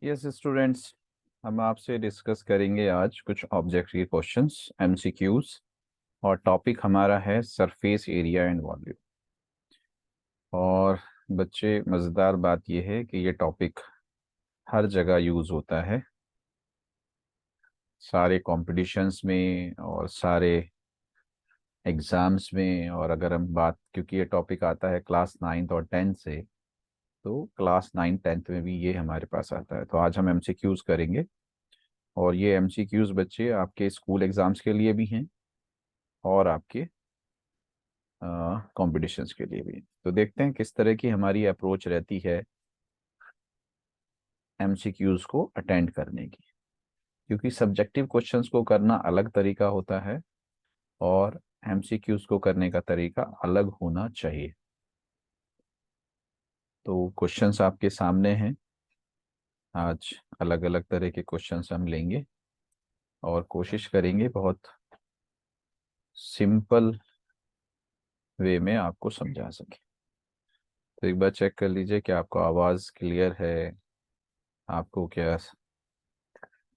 Yes students, हम आपसे discuss करेंगे आज कुछ ऑब्जेक्ट के क्वेश्चंस एमसीक्यूज। और टॉपिक हमारा है सरफेस एरिया एंड वॉल्यूम। और बच्चे, मज़ेदार बात यह है कि ये टॉपिक हर जगह यूज़ होता है, सारे कॉम्पिटिशन्स में और सारे एग्ज़ाम्स में। और अगर हम बात, क्योंकि ये टॉपिक आता है क्लास 9th और 10th से, तो क्लास 9th 10th में भी ये हमारे पास आता है। तो आज हम एमसीक्यूज करेंगे, और ये एमसीक्यूज बच्चे आपके स्कूल एग्ज़ाम्स के लिए भी हैं और आपके कॉम्पिटिशन्स के लिए भी। तो देखते हैं किस तरह की हमारी अप्रोच रहती है एमसीक्यूज को अटेंड करने की, क्योंकि सब्जेक्टिव क्वेश्चंस को करना अलग तरीका होता है और एमसीक्यूज को करने का तरीका अलग होना चाहिए। तो क्वेश्चंस आपके सामने हैं। आज अलग अलग तरह के क्वेश्चंस हम लेंगे और कोशिश करेंगे बहुत सिंपल वे में आपको समझा सके। तो एक बार चेक कर लीजिए कि आपको आवाज़ क्लियर है, आपको क्या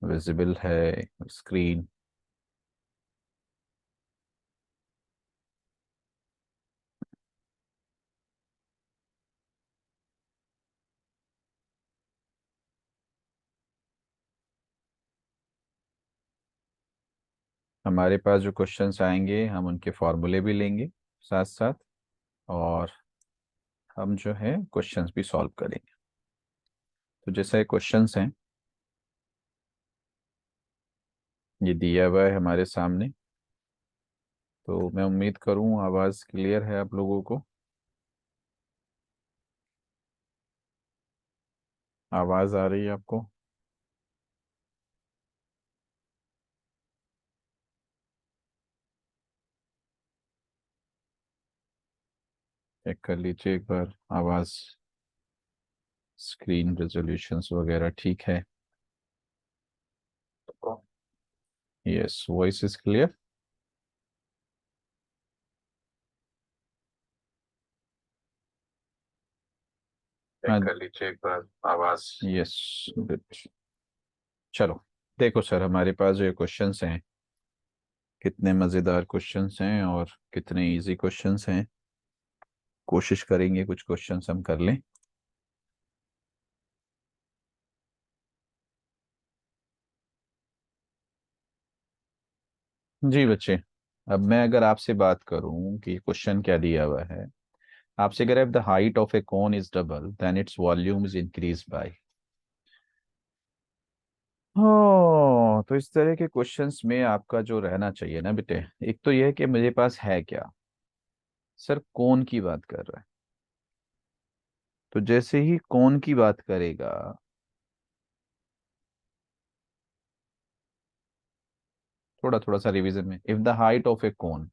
विजिबल है स्क्रीन। हमारे पास जो क्वेश्चंस आएंगे हम उनके फॉर्मूले भी लेंगे साथ साथ, और हम जो है क्वेश्चंस भी सॉल्व करेंगे। तो जैसे क्वेश्चंस हैं, ये दिया हुआ है हमारे सामने। तो मैं उम्मीद करूं आवाज़ क्लियर है आप लोगों को। आवाज़ आ रही है आपको? चेक कर लीजिए एक बार, आवाज़, स्क्रीन रेजोल्यूशंस वगैरह ठीक है? Yes, voice is clear. Check कर लीजिए एक बार, आवाज़। Yes, good. चलो, देखो सर, हमारे पास जो क्वेश्चंस हैं, कितने मज़ेदार क्वेश्चंस हैं और कितने इजी क्वेश्चंस हैं। कोशिश करेंगे कुछ क्वेश्चंस हम कर लें। जी बच्चे, अब मैं अगर आपसे बात करूं कि क्वेश्चन क्या दिया हुआ है, आपसे अगर if the height of a cone is double then its volume is increase by. हो तो इस तरह के क्वेश्चंस में आपका जो रहना चाहिए ना बेटे, एक तो यह है कि मेरे पास है क्या। सर कोन की बात कर रहा है, तो जैसे ही कोन की बात करेगा, थोड़ा थोड़ा सा रिवीजन में, if the height of a कोन,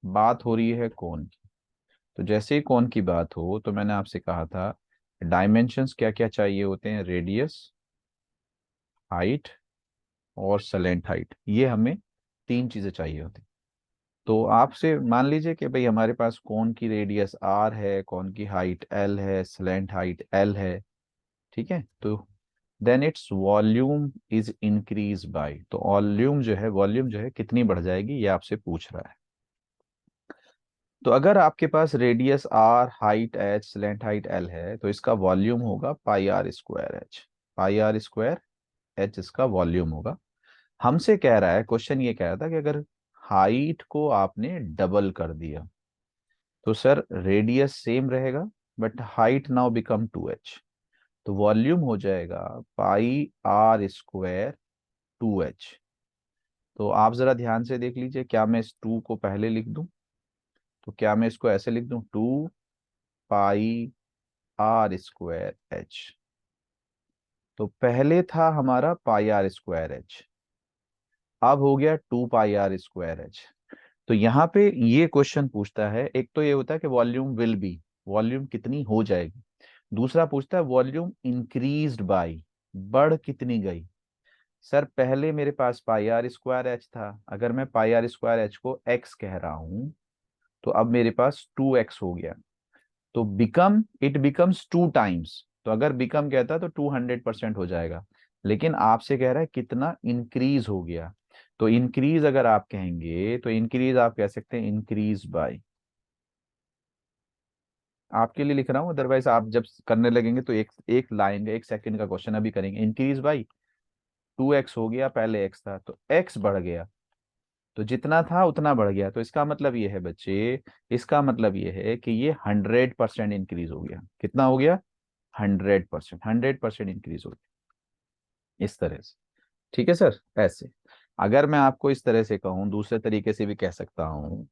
बात हो रही है कोन की। तो जैसे ही कोन की बात हो तो मैंने आपसे कहा था डायमेंशंस क्या क्या चाहिए होते हैं, रेडियस, हाइट और सलेंट हाइट। ये हमें तीन चीजें चाहिए होती। तो आपसे मान लीजिए कि भाई हमारे पास कोन की रेडियस आर है, कोन की हाइट एल है, सलेंट हाइट एल है, ठीक है। तो then its volume is increase by, तो वॉल्यूम जो है कितनी बढ़ जाएगी, ये आपसे पूछ रहा है। तो अगर आपके पास radius R, height H, slant height L है, तो इसका वॉल्यूम होगा pi are square H. Pi are square H इसका वॉल्यूम होगा। हमसे कह रहा है, क्वेश्चन ये कह रहा था कि अगर हाइट को आपने डबल कर दिया तो सर रेडियस सेम रहेगा but height now become 2h, तो वॉल्यूम हो जाएगा पाई आर स्क्वायर 2h। तो आप जरा ध्यान से देख लीजिए, क्या मैं इस 2 को पहले लिख दूं? तो क्या मैं इसको ऐसे लिख दूं, 2 पाई आर स्क्वायर एच। तो पहले था हमारा पाई आर स्क्वायर एच, अब हो गया 2 पाई आर स्क्वायर एच। तो यहाँ पे ये क्वेश्चन पूछता है, एक तो ये होता है कि वॉल्यूम विल बी, वॉल्यूम कितनी हो जाएगी। दूसरा पूछता है वॉल्यूम इंक्रीज्ड बाय, बढ़ कितनी गई। सर पहले मेरे पास पाई आर स्क्वायर एच था, अगर मैं पाई आर स्क्वायर एच को एक्स कह रहा हूं तो अब मेरे पास 2x हो गया। तो इट बिकम्स 2 टाइम्स। तो अगर बिकम कहता तो 200% हो जाएगा, लेकिन आपसे कह रहा है कितना इंक्रीज हो गया। तो इंक्रीज अगर आप कहेंगे तो इंक्रीज आप कह सकते हैं इंक्रीज बाय, आपके लिए लिख रहा हूँ, अदरवाइज आप जब करने लगेंगे तो एक एक लाइन का 1 सेकंड का क्वेश्चन अभी करेंगे। इंक्रीज बाई 2x हो गया, पहले x था तो x बढ़ गया, तो जितना था उतना बढ़ गया, तो इसका मतलब ये है बच्चे, इसका मतलब ये है कि ये 100% इंक्रीज हो गया। कितना हो गया? 100%, 100% इंक्रीज हो गया इस तरह से। ठीक है सर, ऐसे। अगर मैं आपको इस तरह से कहूँ, दूसरे तरीके से भी कह सकता हूँ,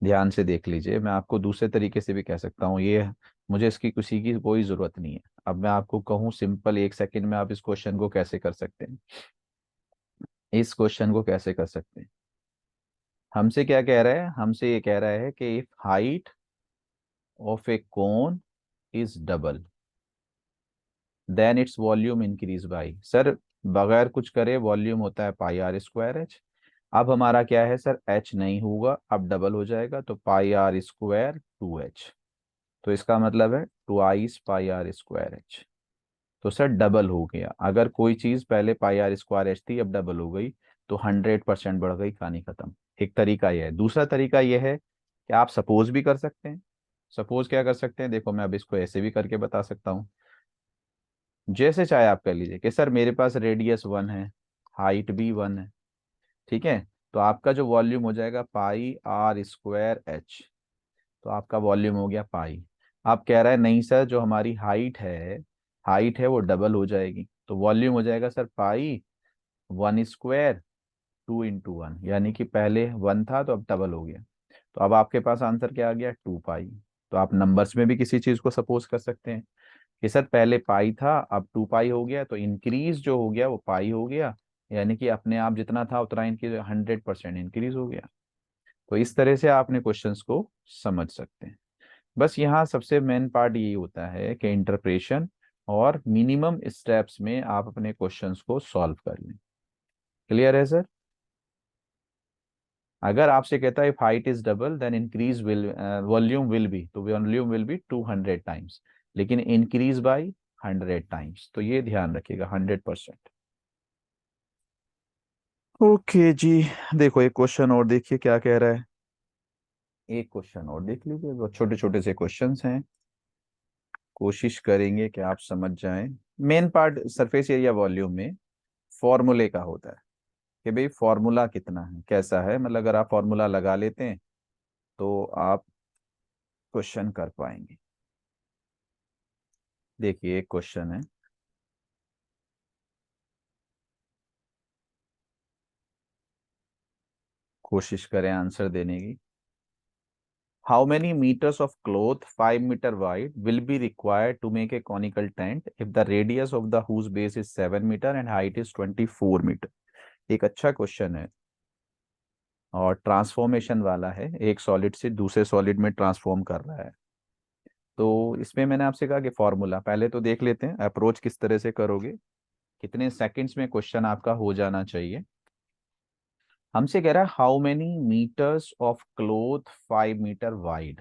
ध्यान से देख लीजिए, मैं आपको दूसरे तरीके से भी कह सकता हूँ, ये मुझे इसकी किसी की कोई जरूरत नहीं है। अब मैं आपको कहूँ सिंपल, 1 सेकंड में आप इस क्वेश्चन को कैसे कर सकते हैं, इस क्वेश्चन को कैसे कर सकते हैं। हमसे क्या कह रहा है? हमसे ये कह रहा है कि if height of a cone is double then its volume increase by, sir बगैर कुछ करे वॉल्यूम होता है पाई आर स्क्वायर एच। अब हमारा क्या है सर, एच नहीं होगा, अब डबल हो जाएगा, तो पाई आर स्क्वायर 2h। तो इसका मतलब है twice pi are square h. तो सर डबल हो गया, अगर कोई चीज पहले पाई आर स्क्वायर एच थी अब डबल हो गई, तो 100% बढ़ गई, कहानी खत्म। एक तरीका यह है। दूसरा तरीका यह है कि आप सपोज भी कर सकते हैं। सपोज क्या कर सकते हैं, देखो मैं अब इसको ऐसे भी करके बता सकता हूँ, जैसे चाहे आप कर लीजिए कि सर मेरे पास रेडियस 1 है, हाइट भी 1 है, ठीक है। तो आपका जो वॉल्यूम हो जाएगा पाई आर स्क्वायर एच, तो आपका वॉल्यूम हो गया पाई। आप कह रहा है नहीं सर, जो हमारी हाइट है वो डबल हो जाएगी, तो वॉल्यूम हो जाएगा सर पाई 1 स्क्वायर 2 × 1, यानी कि पहले 1 था तो अब डबल हो गया। तो अब आपके पास आंसर क्या आ गया? 2 पाई। तो आप नंबर्स में भी किसी चीज को सपोज कर सकते हैं कि सर पहले पाई था अब 2 पाई हो गया, तो इंक्रीज जो हो गया वो पाई हो गया, यानी कि अपने आप जितना था उतना इंक्रीज, 100% इंक्रीज हो गया। तो इस तरह से आपने क्वेश्चंस को समझ सकते हैं। बस यहाँ सबसे मेन पार्ट यही होता है कि इंटरप्रेशन और मिनिमम स्टेप्स में आप अपने क्वेश्चंस को सॉल्व कर लें। क्लियर है सर? अगर आपसे कहता है if height is double then increase will volume will be, तो वॉल्यूम विल बी 200 टाइम्स, लेकिन इंक्रीज बाई 100 टाइम्स, तो ये ध्यान रखिएगा 100%। ओके जी, देखो एक क्वेश्चन और देखिए क्या कह रहा है। एक क्वेश्चन और देख लीजिए, वो छोटे छोटे से क्वेश्चंस हैं, कोशिश करेंगे कि आप समझ जाएं। Main part surface area volume में फॉर्मूले का होता है कि भाई फॉर्मूला कितना है, कैसा है, मतलब अगर आप फॉर्मूला लगा लेते हैं तो आप क्वेश्चन कर पाएंगे। देखिए एक क्वेश्चन है, कोशिश करें आंसर देने की। How many metres of cloth 5 metre wide will be required to make a conical tent if the radius of the whose base is 7 metre and height is 24 metre. एक अच्छा क्वेश्चन है और transformation वाला है, एक solid से दूसरे solid में ट्रांसफॉर्म कर रहा है। तो इसमें मैंने आपसे कहा कि फॉर्मूला पहले तो देख लेते हैं, अप्रोच किस तरह से करोगे, कितने सेकंड्स में क्वेश्चन आपका हो जाना चाहिए। हमसे कह रहा है how many metres of cloth 5 metre wide.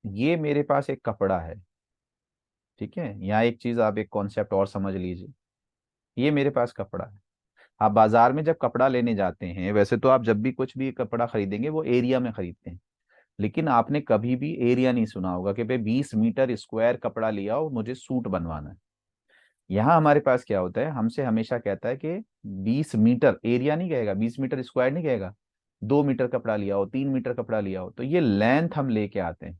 ये मेरे पास एक कपड़ा है, ठीक है। यहाँ एक चीज आप एक कॉन्सेप्ट और समझ लीजिए, ये मेरे पास कपड़ा है। आप बाजार में जब कपड़ा लेने जाते हैं, वैसे तो आप जब भी कुछ भी कपड़ा खरीदेंगे वो एरिया में खरीदते हैं, लेकिन आपने कभी भी एरिया नहीं सुना होगा कि भाई 20 मीटर स्क्वायर कपड़ा लिया हो मुझे सूट बनवाना है। यहाँ हमारे पास क्या होता है, हमसे हमेशा कहता है कि 20 मीटर, एरिया नहीं कहेगा, 20 मीटर स्क्वायर नहीं कहेगा, 2 मीटर कपड़ा लिया हो, 3 मीटर कपड़ा लिया हो, तो ये लेंथ हम लेके आते हैं।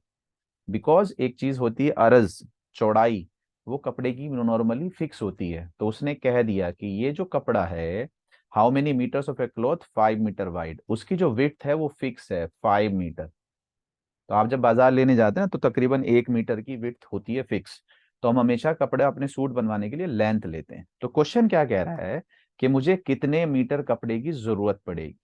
बिकॉज एक चीज होती है अरज, चौड़ाई, वो कपड़े की नॉर्मली फिक्स होती है, तो उसने कह दिया कि ये जो कपड़ा है, how many metres of a cloth 5 metre wide, उसकी जो विड्थ है वो फिक्स है 5 मीटर। तो आप जब बाजार लेने जाते हैं ना तो तकरीबन 1 मीटर की विड्थ होती है फिक्स। तो हम हमेशा कपड़े अपने सूट बनवाने के लिए लेंथ लेते हैं। तो क्वेश्चन क्या कह रहा है कि मुझे कितने मीटर कपड़े की जरूरत पड़ेगी,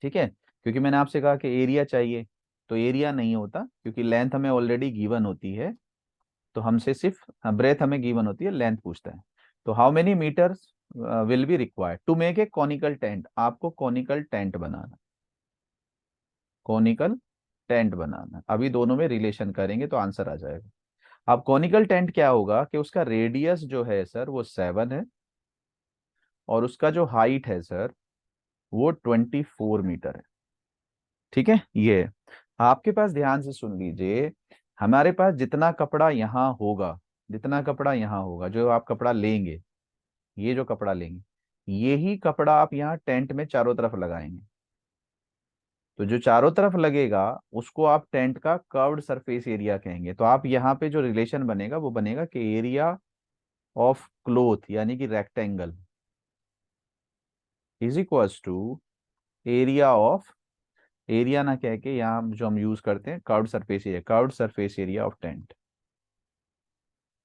ठीक है। क्योंकि मैंने आपसे कहा कि एरिया चाहिए, तो एरिया नहीं होता क्योंकि लेंथ हमें ऑलरेडी गिवन होती है, तो हमसे सिर्फ ब्रेथ हमें गिवन होती है, लेंथ पूछता है। तो how many metres will be required to make a conical tent, आपको कॉनिकल टेंट बनाना, कॉनिकल टेंट बनाना, अभी दोनों में रिलेशन करेंगे तो आंसर आ जाएगा। अब कॉनिकल टेंट क्या होगा कि उसका रेडियस जो है सर वो 7 है, और उसका जो हाइट है सर वो 24 मीटर है। ठीक है, ये है। आपके पास ध्यान से सुन लीजिए, हमारे पास जितना कपड़ा यहाँ होगा, जितना कपड़ा यहाँ होगा, जो आप कपड़ा लेंगे, ये जो कपड़ा लेंगे, यही कपड़ा आप यहाँ टेंट में चारों तरफ लगाएंगे। तो जो चारों तरफ लगेगा उसको आप टेंट का कर्व्ड सरफेस एरिया कहेंगे। तो आप यहाँ पे जो रिलेशन बनेगा वो बनेगा कि एरिया ऑफ क्लोथ यानी कि rectangle is equals to area of, area ना कह के यहाँ जो हम यूज करते हैं curved surface area, curved surface area of tent.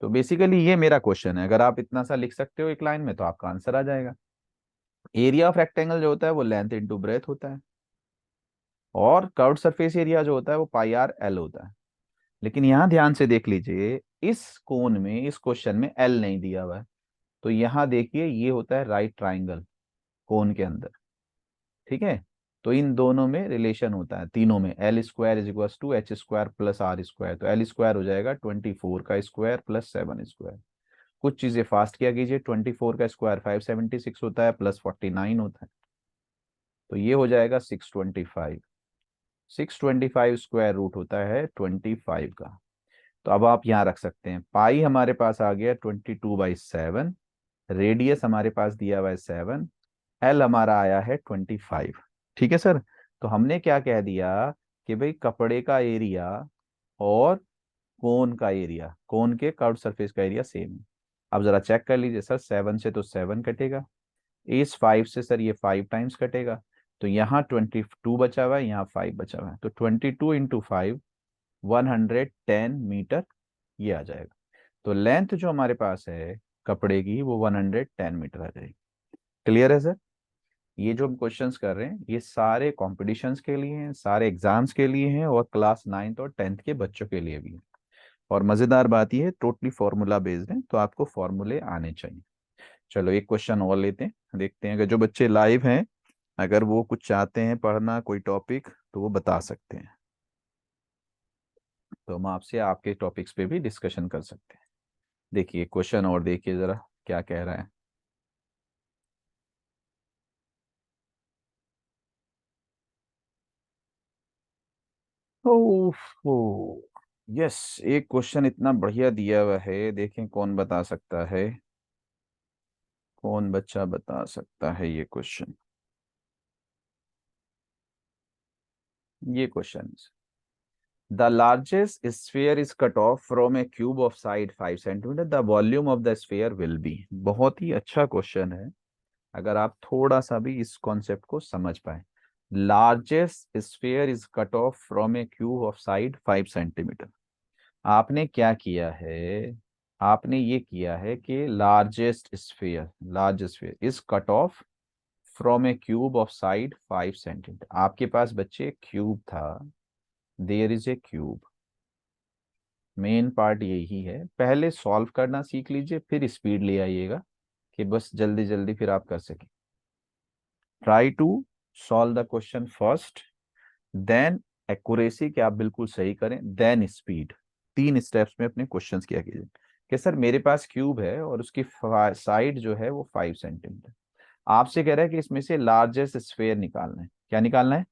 तो बेसिकली ये मेरा क्वेश्चन है, अगर आप इतना सा लिख सकते हो एक लाइन में तो आपका आंसर आ जाएगा। एरिया ऑफ रेक्टेंगल जो होता है वो लेंथ इंटू ब्रेथ होता है, और कर्व्ड सरफेस एरिया जो होता है वो पाई आर एल होता है। लेकिन यहाँ ध्यान से देख लीजिए, इस कोण में, इस क्वेश्चन में एल नहीं दिया हुआ है। तो यहाँ देखिए ये होता है राइट ट्राइंगल कोण के अंदर। ठीक है, तो इन दोनों में रिलेशन होता है, तीनों में। L square is equal to H square plus are square. तो एल स्क्वायर हो जाएगा 24 का स्क्वायर प्लस 7 स्क्वायर। कुछ चीजें फास्ट किया कीजिए, 24 का स्क्वायर 576 होता है, प्लस 49 होता है, तो ये हो जाएगा 625। 625 स्क्वायर रूट होता है 25 का। तो अब आप यहाँ रख सकते हैं, पाई हमारे पास आ गया 22/7, रेडियस हमारे पास दिया हुआ है 7, एल हमारा आया है 25। ठीक है सर, तो हमने क्या कह दिया कि भाई कपड़े का एरिया और कोन का एरिया, कोन के कर्व्ड सरफेस का एरिया सेम है। अब जरा चेक कर लीजिए सर, 7 से तो 7 कटेगा, इस 5 से सर ये 5 टाइम्स कटेगा, तो यहाँ 22 बचा हुआ है, यहाँ 5 बचा हुआ है, तो 22 × 5 110 मीटर ये आ जाएगा। तो लेंथ जो हमारे पास है कपड़े की वो 110 मीटर आ जाएगी। क्लियर है सर? ये जो हम क्वेश्चंस कर रहे हैं ये सारे कॉम्पिटिशन्स के लिए हैं, सारे एग्जाम्स के लिए हैं, और क्लास 9th और 10th के बच्चों के लिए भी है। और मजेदार बात ये है टोटली फॉर्मूला बेस्ड है, तो आपको फॉर्मूले आने चाहिए। चलो एक क्वेश्चन और लेते हैं, देखते हैं अगर जो बच्चे लाइव हैं अगर वो कुछ चाहते हैं पढ़ना कोई टॉपिक तो वो बता सकते हैं, तो हम आपसे आपके टॉपिक्स पे भी डिस्कशन कर सकते हैं। देखिए क्वेश्चन और देखिए जरा क्या कह रहा है। ओफो, यस, एक क्वेश्चन इतना बढ़िया दिया हुआ है, देखें कौन बता सकता है, कौन बच्चा बता सकता है ये क्वेश्चन। ये question, the largest sphere is cut off from a cube of side 5 centimetre, the volume of the sphere will be. बहुत ही अच्छा क्वेश्चन है अगर आप थोड़ा सा भी इस कॉन्सेप्ट को समझ पाए। Largest sphere is cut off from a cube of side 5 centimetre. आपने क्या किया है, आपने ये किया है कि largest sphere, large sphere is cut off from a cube of side 5 centimetre. आपके पास बच्चे क्यूब था, there is a cube. Main part यही है, पहले सॉल्व करना सीख लीजिए फिर स्पीड ले आइएगा कि बस जल्दी जल्दी फिर आप कर सकें। Try to solve the question first, then accuracy कि आप बिल्कुल सही करें, देन स्पीड। 3 स्टेप्स में अपने क्वेश्चंस किया कीजिए कि सर मेरे पास क्यूब है और उसकी साइड जो है वो 5 सेंटीमीटर। आपसे कह रहा है कि इसमें से लार्जेस्ट स्फेयर निकालना है। क्या निकालना है?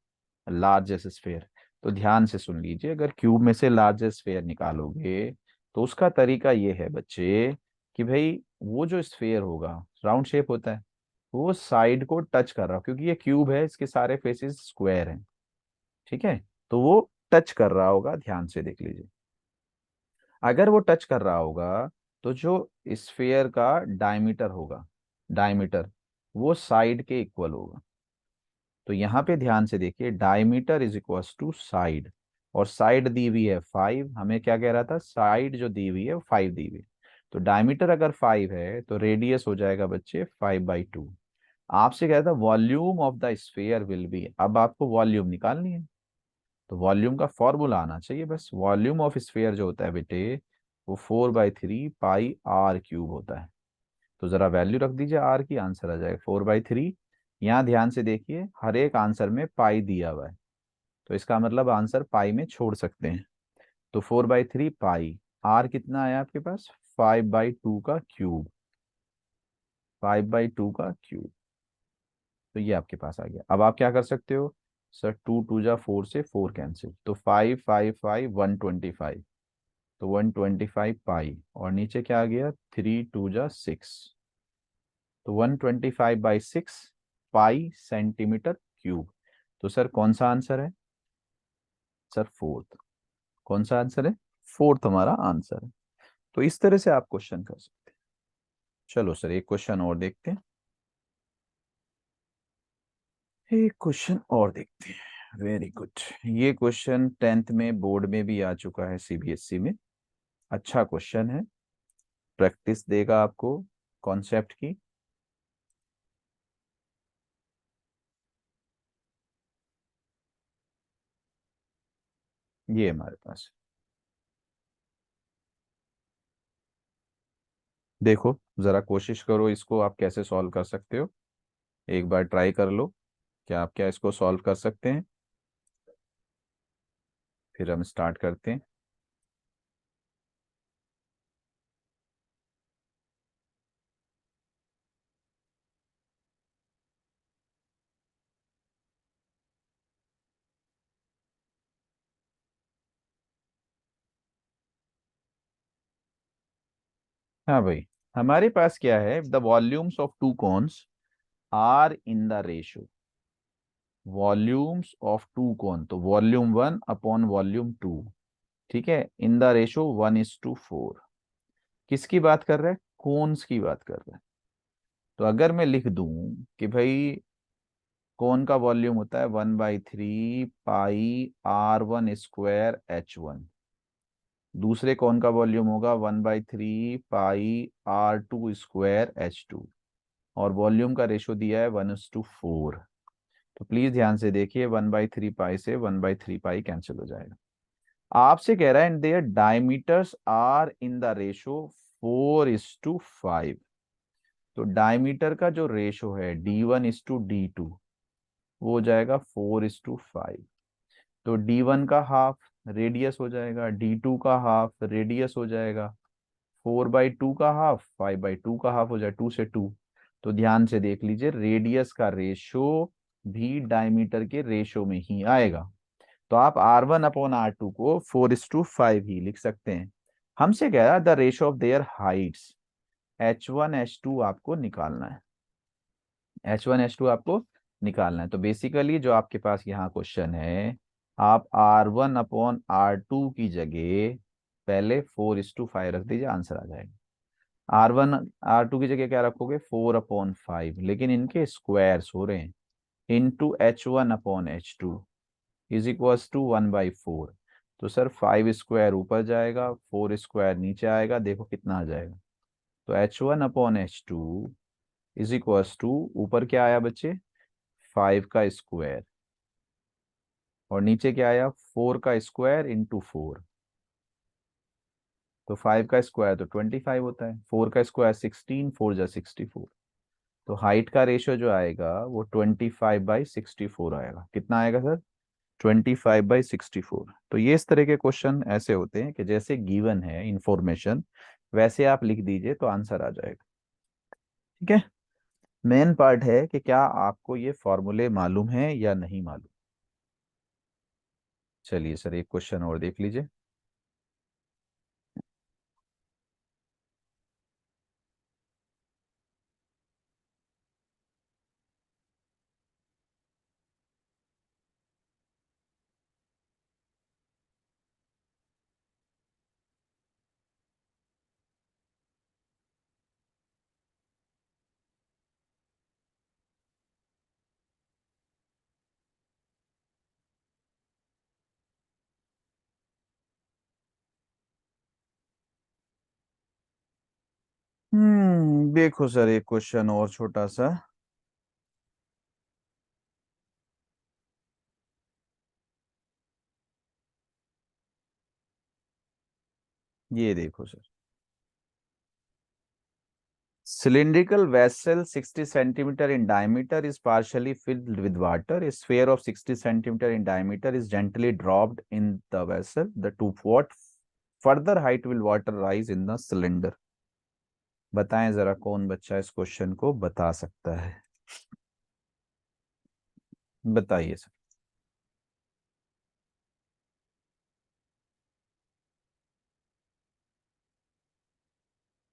Largest sphere. तो ध्यान से सुन लीजिए, अगर क्यूब में से लार्जेस्ट स्फेयर निकालोगे तो उसका तरीका ये है बच्चे कि भाई वो जो स्फेयर होगा, राउंड शेप होता है, वो साइड को टच कर रहा हो, क्योंकि ये क्यूब है इसके सारे फेसेस स्क्वायर हैं। ठीक है, तो वो टच कर रहा होगा, ध्यान से देख लीजिए। अगर वो टच कर रहा होगा तो जो स्फेयर का डायमीटर होगा, डायमीटर वो साइड के इक्वल होगा। तो यहाँ पे ध्यान से देखिए, diameter is equal to side, और साइड दी हुई है 5, हमें क्या कह रहा था, साइड जो दी हुई है वो 5 दी हुई है। तो डायमीटर अगर 5 है तो रेडियस हो जाएगा बच्चे 5/2। आपसे कह रहा था volume of the sphere will be, अब आपको वॉल्यूम निकालनी है, तो वॉल्यूम का फॉर्मूला आना चाहिए बस। वॉल्यूम ऑफ स्फेयर जो होता है बेटे वो 4/3 पाई r³ होता है। तो जरा वैल्यू रख दीजिए आर की, आंसर आ जाएगा 4/3। यहाँ ध्यान से देखिए हर एक आंसर में पाई दिया हुआ है, तो इसका मतलब आंसर पाई में छोड़ सकते हैं। तो 4/3 पाई, आर कितना आया आपके पास, 5/2 का क्यूब, 5/2 का क्यूब। तो ये आपके पास आ गया। अब आप क्या कर सकते हो सर, 2 2 जा 4 से 4 कैंसिल, तो 5 5 5 125, तो 125 पाई, और नीचे क्या आ गया, 3 2 जा 6, तो 125/6 पाई सेंटीमीटर क्यूब। तो सर कौन सा आंसर है, सर फोर्थ। कौन सा आंसर है, फोर्थ हमारा आंसर है। तो इस तरह से आप क्वेश्चन कर सकते हैं। चलो सर एक क्वेश्चन और देखते हैं, एक क्वेश्चन और देखते हैं। Very good. ये क्वेश्चन 10th में बोर्ड में भी आ चुका है, सीबीएसई में। अच्छा क्वेश्चन है, प्रैक्टिस देगा आपको कॉन्सेप्ट की। ये हमारे पास देखो, जरा कोशिश करो इसको आप कैसे सॉल्व कर सकते हो, एक बार ट्राई कर लो, क्या आप क्या इसको सॉल्व कर सकते हैं, फिर हम स्टार्ट करते हैं। हाँ भाई, हमारे पास क्या है, the volumes of two cones are in the ratio, volumes of two cone, तो वॉल्यूम 1 अपॉन वॉल्यूम 2, ठीक है, इन द रेशो 1:4। किसकी बात कर रहा है, कोन्स की बात कर रहा है। तो अगर मैं लिख दूं कि भाई कोन का वॉल्यूम होता है 1/3 पाई R1 स्क्वायर H1, दूसरे कोन का वॉल्यूम होगा 1/3 पाई R2 स्क्वायर H2, और वॉल्यूम का रेशो दिया है 1:4। तो प्लीज ध्यान से देखिए, 1/3 पाई से 1/3 पाई कैंसिल हो जाएगा। आपसे कह रहा है their diameters are in the ratio 4:5। तो डायमीटर का जो रेशो है D1:D2, वो हो जाएगा 4:5। तो D1 का हाफ रेडियस हो जाएगा, D2 का हाफ रेडियस हो जाएगा, 4/2 का हाफ 5/2 का हाफ हो जाए, 2 से 2। तो ध्यान से देख लीजिए, रेडियस का रेशो भी डायमीटर के रेशो में ही आएगा। तो आप R1/R2 को 4:5 ही लिख सकते हैं। हमसे कह रहा है the ratio of there Heights, H1 H2 आपको निकालना है, H1 H2 आपको निकालना है। तो बेसिकली जो आपके पास यहाँ क्वेश्चन है, आप R1/R2 की जगह पहले 4:5 रख दीजिए, आंसर आ जाएगा। R1/R2 की जगह क्या रखोगे, 4/5, लेकिन इनके स्क्वायर्स हो रहे हैं, into H1/H2 is equals to 1/4। तो सर 5 स्क्वायर ऊपर जाएगा, 4 स्क्वायर नीचे आएगा, देखो कितना आ जाएगा। तो H1/H2 इज इक्वल्स टू, ऊपर क्या आया बच्चे, 5 का स्क्वायर, और नीचे क्या आया, 4 का स्क्वायर इंटू 4। तो 5 का स्क्वायर तो 25 होता है, 4 का स्क्वायर 16, 4 जा 64। तो हाइट का रेशियो जो आएगा वो 25/64 आएगा। कितना आएगा सर, 25/64। तो ये इस तरह के क्वेश्चन ऐसे होते हैं कि जैसे गिवन है इंफॉर्मेशन, वैसे आप लिख दीजिए तो आंसर आ जाएगा। ठीक है, मेन पार्ट है कि क्या आपको ये फॉर्मूले मालूम है या नहीं मालूम। चलिए सर एक क्वेश्चन और देख लीजिए। देखो सर एक क्वेश्चन और छोटा सा, ये देखो sir, cylindrical vessel 60 centimeter in diameter is partially filled with water. A sphere of 60 centimeter in diameter is gently dropped in the vessel. The to what further height will water rise in the cylinder. बताएं जरा, कौन बच्चा इस question को बता सकता है? बताइए सर।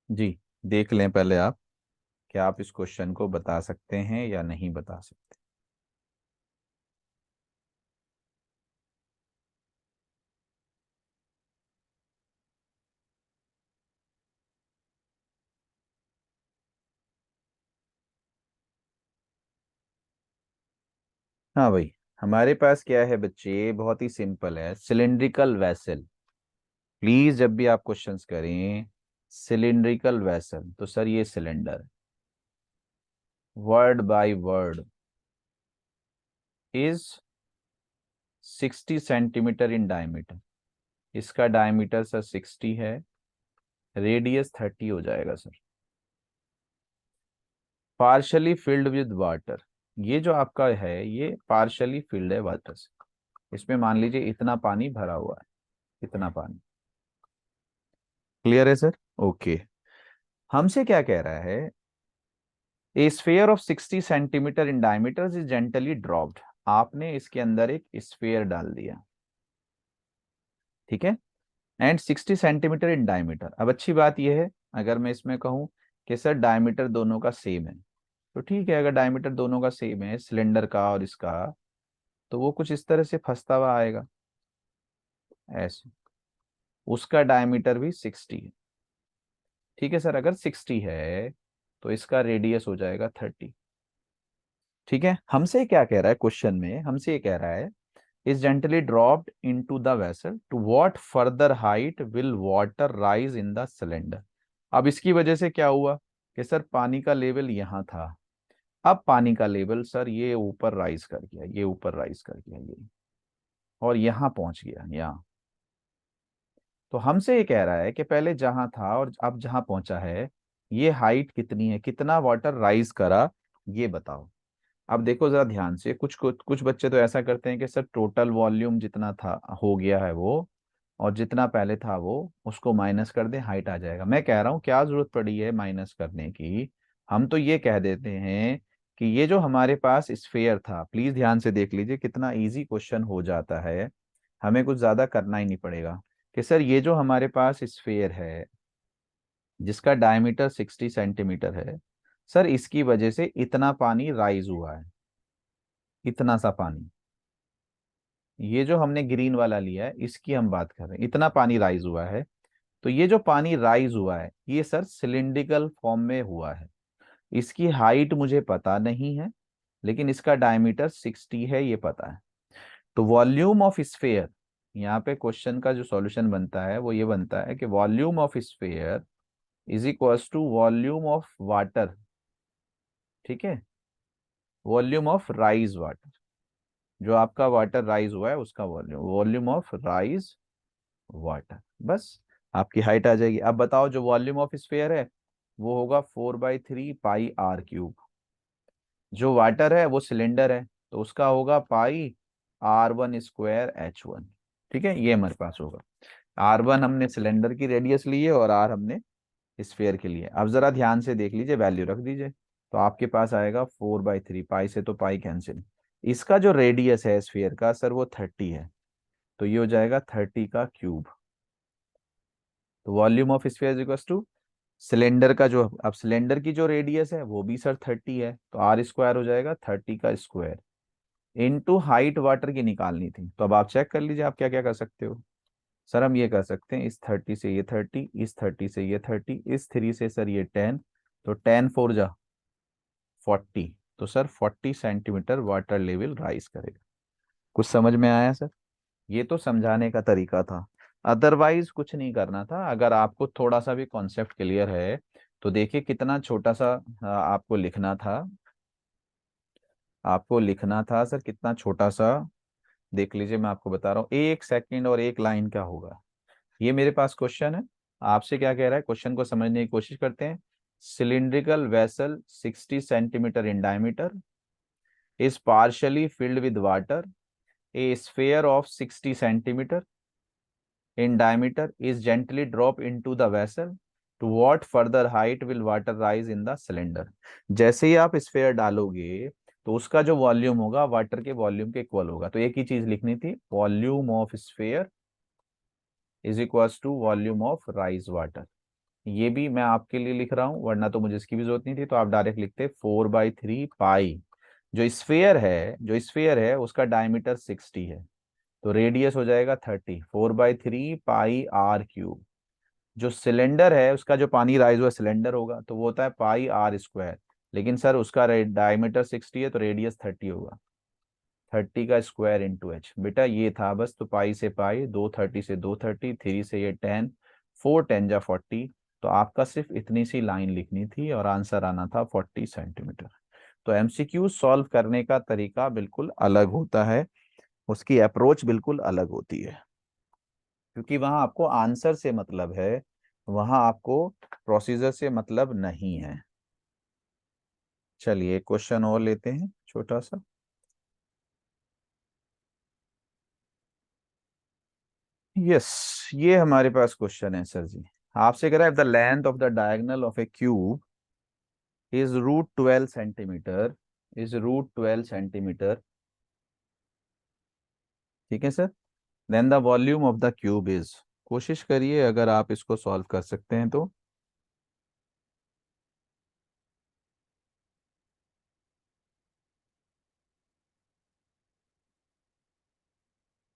जी, देख लें पहले आप, क्या आप इस क्वेश्चन को बता सकते हैं या नहीं बता सकते। हाँ भाई, हमारे पास क्या है बच्चे, बहुत ही सिंपल है, सिलिंड्रिकल वेसल। प्लीज जब भी आप क्वेश्चंस करें सिलिंड्रिकल वेसल, तो सर ये cylinder, word by word, is 60 centimetre in diameter. इसका डायमीटर सर 60 है, रेडियस 30 हो जाएगा sir. Partially filled with water, ये जो आपका है ये पार्शली फिल्ड है वाटर से। इसमें मान लीजिए इतना पानी भरा हुआ है, इतना पानी। क्लियर है सर? ओके। हमसे क्या कह रहा है, ए sphere of 60 centimetre in diameter is gently dropped. आपने इसके अंदर एक स्फीयर डाल दिया, ठीक है, एंड 60 सेंटीमीटर इन डायमीटर। अब अच्छी बात यह है, अगर मैं इसमें कहूं कि सर डायमीटर दोनों का सेम है, तो ठीक है, अगर डायमीटर दोनों का सेम है सिलेंडर का और इसका, तो वो कुछ इस तरह से फंसता हुआ आएगा, ऐसे। उसका डायमीटर भी 60 है, ठीक है सर, अगर 60 है तो इसका रेडियस हो जाएगा 30। ठीक है, हमसे क्या कह रहा है क्वेश्चन में, हमसे ये कह रहा है is gently dropped into the vessel, to what further height will water rise in the cylinder। अब इसकी वजह से क्या हुआ कि सर पानी का लेवल यहाँ था, अब पानी का लेवल सर ये ऊपर राइज कर गया, ये ऊपर राइज कर गया ये, और यहाँ पहुंच गया यहाँ। तो हमसे ये कह रहा है कि पहले जहां था और अब जहां पहुंचा है, ये हाइट कितनी है, कितना वाटर राइज करा, ये बताओ। अब देखो जरा ध्यान से, कुछ बच्चे तो ऐसा करते हैं कि सर टोटल वॉल्यूम जितना था हो गया है वो, और जितना पहले था वो उसको माइनस कर दें, हाइट आ जाएगा। मैं कह रहा हूँ क्या जरूरत पड़ी है माइनस करने की, हम तो ये कह देते हैं कि ये जो हमारे पास स्फेयर था, प्लीज ध्यान से देख लीजिए कितना इजी क्वेश्चन हो जाता है, हमें कुछ ज्यादा करना ही नहीं पड़ेगा। कि सर ये जो हमारे पास स्फेयर है जिसका डायमीटर 60 सेंटीमीटर है, सर इसकी वजह से इतना पानी राइज हुआ है, इतना सा पानी। ये जो हमने ग्रीन वाला लिया है इसकी हम बात कर रहे हैं, इतना पानी राइज हुआ है। तो ये जो पानी राइज हुआ है ये सर सिलिंड्रिकल फॉर्म में हुआ है। इसकी हाइट मुझे पता नहीं है, लेकिन इसका डायमीटर 60 है ये पता है। तो वॉल्यूम ऑफ स्फेयर, यहाँ पे क्वेश्चन का जो सॉल्यूशन बनता है वो ये बनता है कि volume of sphere is equals to volume of water, ठीक है, वॉल्यूम ऑफ राइज वाटर, जो आपका वाटर राइज हुआ है उसका volume, volume of rise water, बस आपकी हाइट आ जाएगी। अब बताओ जो वॉल्यूम ऑफ स्फेयर है वो होगा 4/3 पाई r क्यूब। जो वाटर है वो सिलेंडर है, तो उसका होगा पाई r1 स्क्वायर h1। ठीक है, ये हमारे पास होगा। r1 हमने सिलेंडर की रेडियस ली है और r हमने स्फेयर के लिए। अब जरा ध्यान से देख लीजिए, वैल्यू रख दीजिए, तो आपके पास आएगा 4/3, पाई से तो पाई कैंसिल। इसका जो रेडियस है स्फेयर का सर वो 30 है, तो ये हो जाएगा 30 का क्यूब। तो volume of sphere is equal two cylinder का जो, अब सिलेंडर की जो रेडियस है वो भी सर 30 है, तो आर स्क्वायर हो जाएगा 30 का स्क्वायर, इनटू हाइट वाटर की निकालनी थी। तो अब आप चेक कर लीजिए आप क्या क्या कर सकते हो। सर हम ये कर सकते हैं, इस 30 से ये 30, इस 30 से ये 30, इस 3 से सर ये 10, तो 10 4 जा 40, तो sir 40 centimetre water level rise करेगा। कुछ समझ में आया सर? ये तो समझाने का तरीका था, अदरवाइज कुछ नहीं करना था। अगर आपको थोड़ा सा भी कॉन्सेप्ट क्लियर है तो देखिए कितना छोटा सा आपको लिखना था, आपको लिखना था सर कितना छोटा सा। देख लीजिए मैं आपको बता रहा हूँ, एक सेकंड और एक लाइन का होगा। ये मेरे पास क्वेश्चन है, आपसे क्या कह रहा है, क्वेश्चन को समझने की कोशिश करते हैं। Cylindrical vessel 60 centimetre in diameter is partially filled with water, A sphere of 60 centimetre in diameter is gently drop into the vessel, to what further height will water rise in the cylinder? जैसे ही आप sphere डालोगे तो उसका जो volume होगा water के volume के equal होगा। तो एक ही चीज लिखनी थी, volume of sphere is equals to volume of rise water. ये भी मैं आपके लिए लिख रहा हूं, वरना तो मुझे इसकी भी जरूरत नहीं थी, तो आप डायरेक्ट लिखते 4/3 पाई। जो स्फेयर है उसका डायमीटर 60 है, तो रेडियस हो जाएगा 30, 4/3 पाई r क्यूब। जो सिलेंडर है उसका जो पानी राइज हुआ सिलेंडर होगा तो वो होता है पाई r स्क्वायर, लेकिन सर उसका डायमीटर 60 है तो रेडियस 30 होगा, 30 का स्क्वायर इंटू एच। बेटा ये था बस, तो पाई से पाई, 230 से 230, 3 से ये 10, 4 10 जा 40। तो आपका सिर्फ इतनी सी लाइन लिखनी थी और आंसर आना था 40 सेंटीमीटर। तो एमसीक्यू सॉल्व करने का तरीका बिल्कुल अलग होता है, उसकी अप्रोच बिल्कुल अलग होती है, क्योंकि वहां आपको आंसर से मतलब है, वहां आपको प्रोसीजर से मतलब नहीं है। चलिए क्वेश्चन और लेते हैं छोटा सा। यस, ये हमारे पास क्वेश्चन है सर जी। आपसे कह रहा है the length of the diagonal of a cube is √12 centimetre, is √12 centimetre. ठीक है sir. Then the volume of the cube is, कोशिश करिए अगर आप इसको सॉल्व कर सकते हैं तो।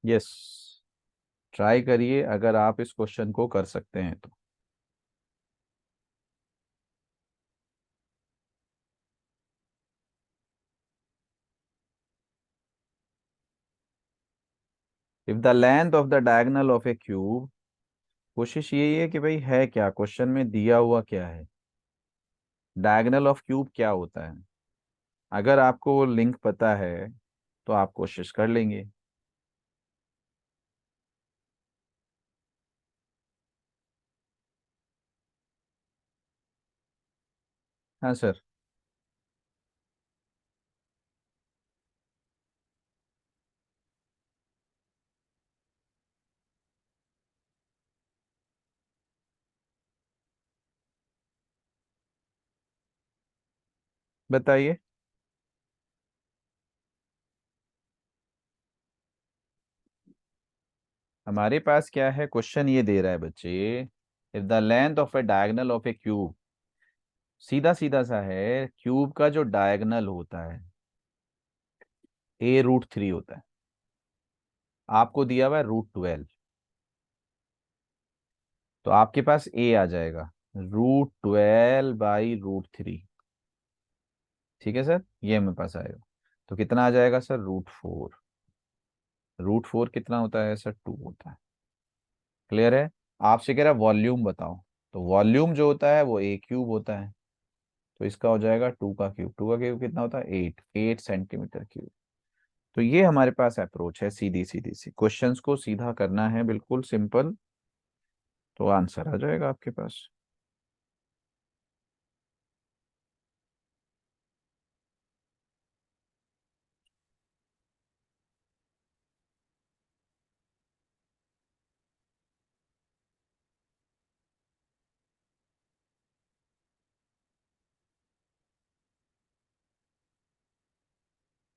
यस, ट्राई करिए अगर आप इस क्वेश्चन को कर सकते हैं तो। If the length of the diagonal of a cube, कोशिश यही है कि भाई है क्या क्वेश्चन में दिया हुआ क्या है, डायगोनल ऑफ क्यूब क्या होता है। अगर आपको वो लिंक पता है तो आप कोशिश कर लेंगे। हाँ सर। बताइए। हमारे पास क्या है, क्वेश्चन ये दे रहा है बच्चे, if the length of A diagonal of a cube, सीधा सीधा सा है, क्यूब का जो डायगोनल होता है a√3 होता है, आपको दिया हुआ है √12, तो आपके पास a आ जाएगा √12/√3। ठीक है सर, ये मेरे पास आएगा। तो कितना आ जाएगा सर, √4। √4 कितना होता है सर, 2 होता है। क्लियर है। आपसे कह रहा है वॉल्यूम बताओ, तो वॉल्यूम जो होता है वो a³ होता है, तो इसका हो जाएगा 2 का क्यूब। 2 का क्यूब कितना होता है, 8 सेंटीमीटर क्यूब। तो ये हमारे पास अप्रोच है, सीधी सीधी सी क्वेश्चंस को सीधा करना है, बिल्कुल सिंपल, तो आंसर आ जाएगा आपके पास।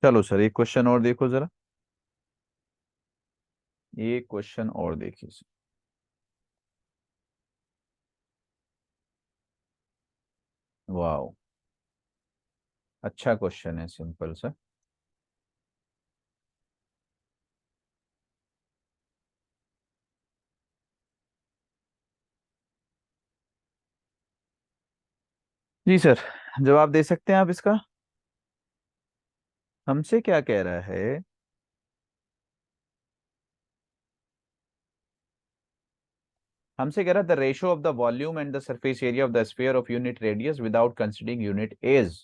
चलो सर एक क्वेश्चन और देखो जरा, एक क्वेश्चन और देखिए सर। वाह, अच्छा क्वेश्चन है, सिंपल सा। जी सर, जवाब दे सकते हैं आप इसका। हमसे क्या कह रहा है, हमसे कह रहा है the ratio of the volume and the surface area of the sphere of unit radius without considering unit is.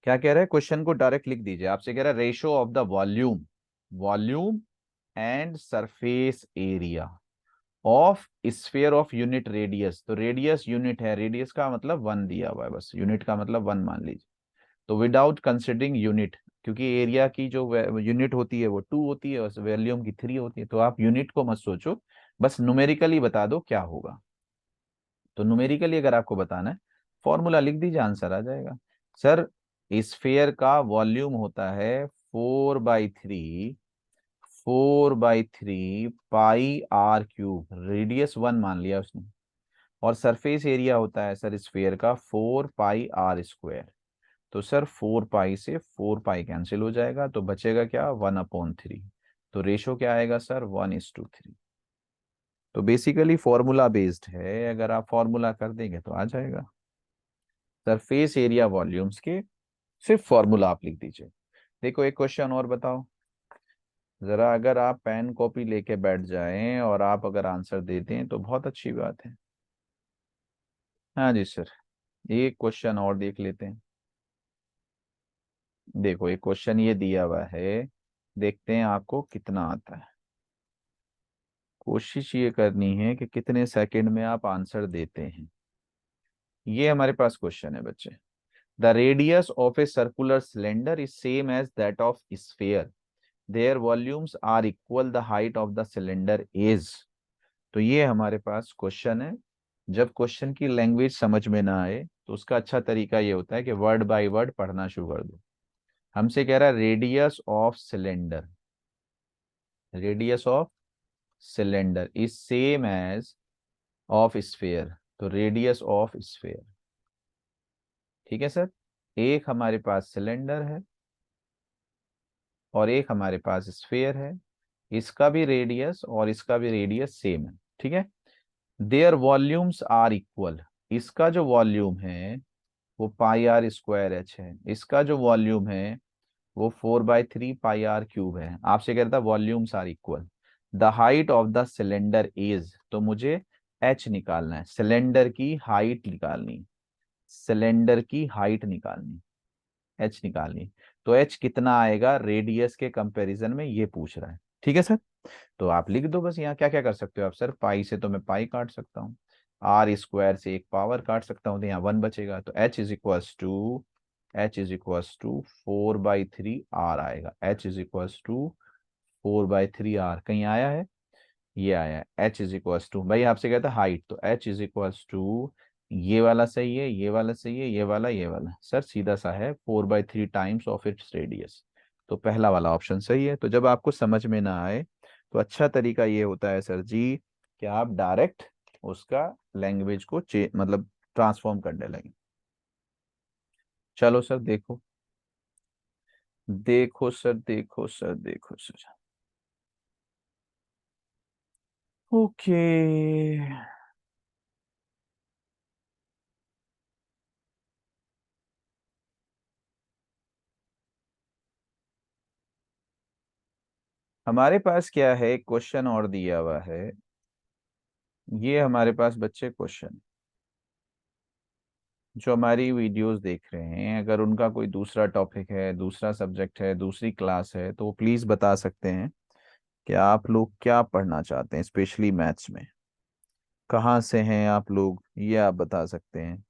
क्या कह रहा है, क्वेश्चन को डायरेक्ट लिख दीजिए। आपसे कह रहा है ratio of the volume, volume and surface area of sphere of unit radius. तो रेडियस यूनिट है, रेडियस का मतलब 1 दिया हुआ है, बस यूनिट का मतलब 1 मान लीजिए। तो विदाउट कंसिडरिंग यूनिट, क्योंकि एरिया की जो यूनिट होती है वो 2 होती है और वॉल्यूम की 3 होती है, तो आप यूनिट को मत सोचो, बस न्यूमेरिकली बता दो क्या होगा। तो न्यूमेरिकली अगर आपको बताना है, फॉर्मूला लिख दीजिए, आंसर आ जाएगा। सर स्फेयर का वॉल्यूम होता है 4/3, 4/3 पाई आर क्यूब, रेडियस 1 मान लिया उसने। और सरफेस एरिया होता है सर स्फेयर का 4 पाई r²। तो सर 4 पाई से 4 पाई कैंसिल हो जाएगा, तो बचेगा क्या, 1/3। तो रेशो क्या आएगा सर, 1:3। तो बेसिकली फॉर्मूला बेस्ड है, अगर आप फॉर्मूला कर देंगे तो आ जाएगा। सरफेस एरिया वॉल्यूम्स के सिर्फ फॉर्मूला आप लिख दीजिए। देखो एक क्वेश्चन और बताओ जरा, अगर आप पेन कॉपी लेके बैठ जाएं और आप अगर आंसर दे दें तो बहुत अच्छी बात है। हाँ जी सर, एक क्वेश्चन और देख लेते हैं। देखो एक क्वेश्चन ये दिया हुआ है, देखते हैं आपको कितना आता है। कोशिश ये करनी है कि कितने सेकंड में आप आंसर देते हैं। ये हमारे पास क्वेश्चन है बच्चे। The radius of a circular cylinder is same as that of sphere, their volumes are equal, the height of the cylinder is. तो ये हमारे पास क्वेश्चन है। जब क्वेश्चन की लैंग्वेज समझ में ना आए तो उसका अच्छा तरीका ये होता है कि वर्ड बाय वर्ड पढ़ना शुरू कर दो। हमसे कह रहा है radius of cylinder, radius of cylinder is same as of sphere, तो रेडियस ऑफ स्फेयर। ठीक है सर, एक हमारे पास सिलेंडर है और एक हमारे पास स्फेयर है, इसका भी रेडियस और इसका भी रेडियस सेम है। ठीक है, देयर वॉल्यूम्स आर इक्वल, इसका जो वॉल्यूम है वो πr²h है, इसका जो वॉल्यूम है वो 4/3 πr³ है। आपसे कह रहा था volumes are equal, the height of the cylinder is, तो मुझे h निकालना है, सिलेंडर की हाइट निकालनी, सिलेंडर की हाइट निकालनी, h निकालनी। तो h कितना आएगा रेडियस के कंपैरिजन में, ये पूछ रहा है। ठीक है सर, तो आप लिख दो बस। यहाँ क्या क्या कर सकते हो आप सर, पाई से तो मैं पाई काट सकता हूँ, r² से एक पावर काट सकता हूँ, तो यहाँ 1 बचेगा। तो h is equals to 4/3 r आएगा, h is equals to 4/3 r। कहीं आया है, ये आया है। h इज इक्वल्स टू, भाई आपसे कहता है हाइट, तो h इज इक्वल्स टू, ये वाला सही है, ये वाला सही है, ये वाला सर सीधा सा है 4/3 टाइम्स ऑफ इट्स रेडियस। तो पहला वाला ऑप्शन सही है। तो जब आपको समझ में ना आए तो अच्छा तरीका ये होता है सर जी कि आप डायरेक्ट उसका लैंग्वेज को मतलब ट्रांसफॉर्म करने लगे। चलो सर देखो, देखो सर, देखो सर, देखो सर। ओके, हमारे पास क्या है, क्वेश्चन और दिया हुआ है। ये हमारे पास बच्चे क्वेश्चन, जो हमारी वीडियोस देख रहे हैं, अगर उनका कोई दूसरा टॉपिक है, दूसरा सब्जेक्ट है, दूसरी क्लास है, तो वो प्लीज़ बता सकते हैं कि आप लोग क्या पढ़ना चाहते हैं, स्पेशली मैथ्स में कहाँ से हैं आप लोग, ये आप बता सकते हैं।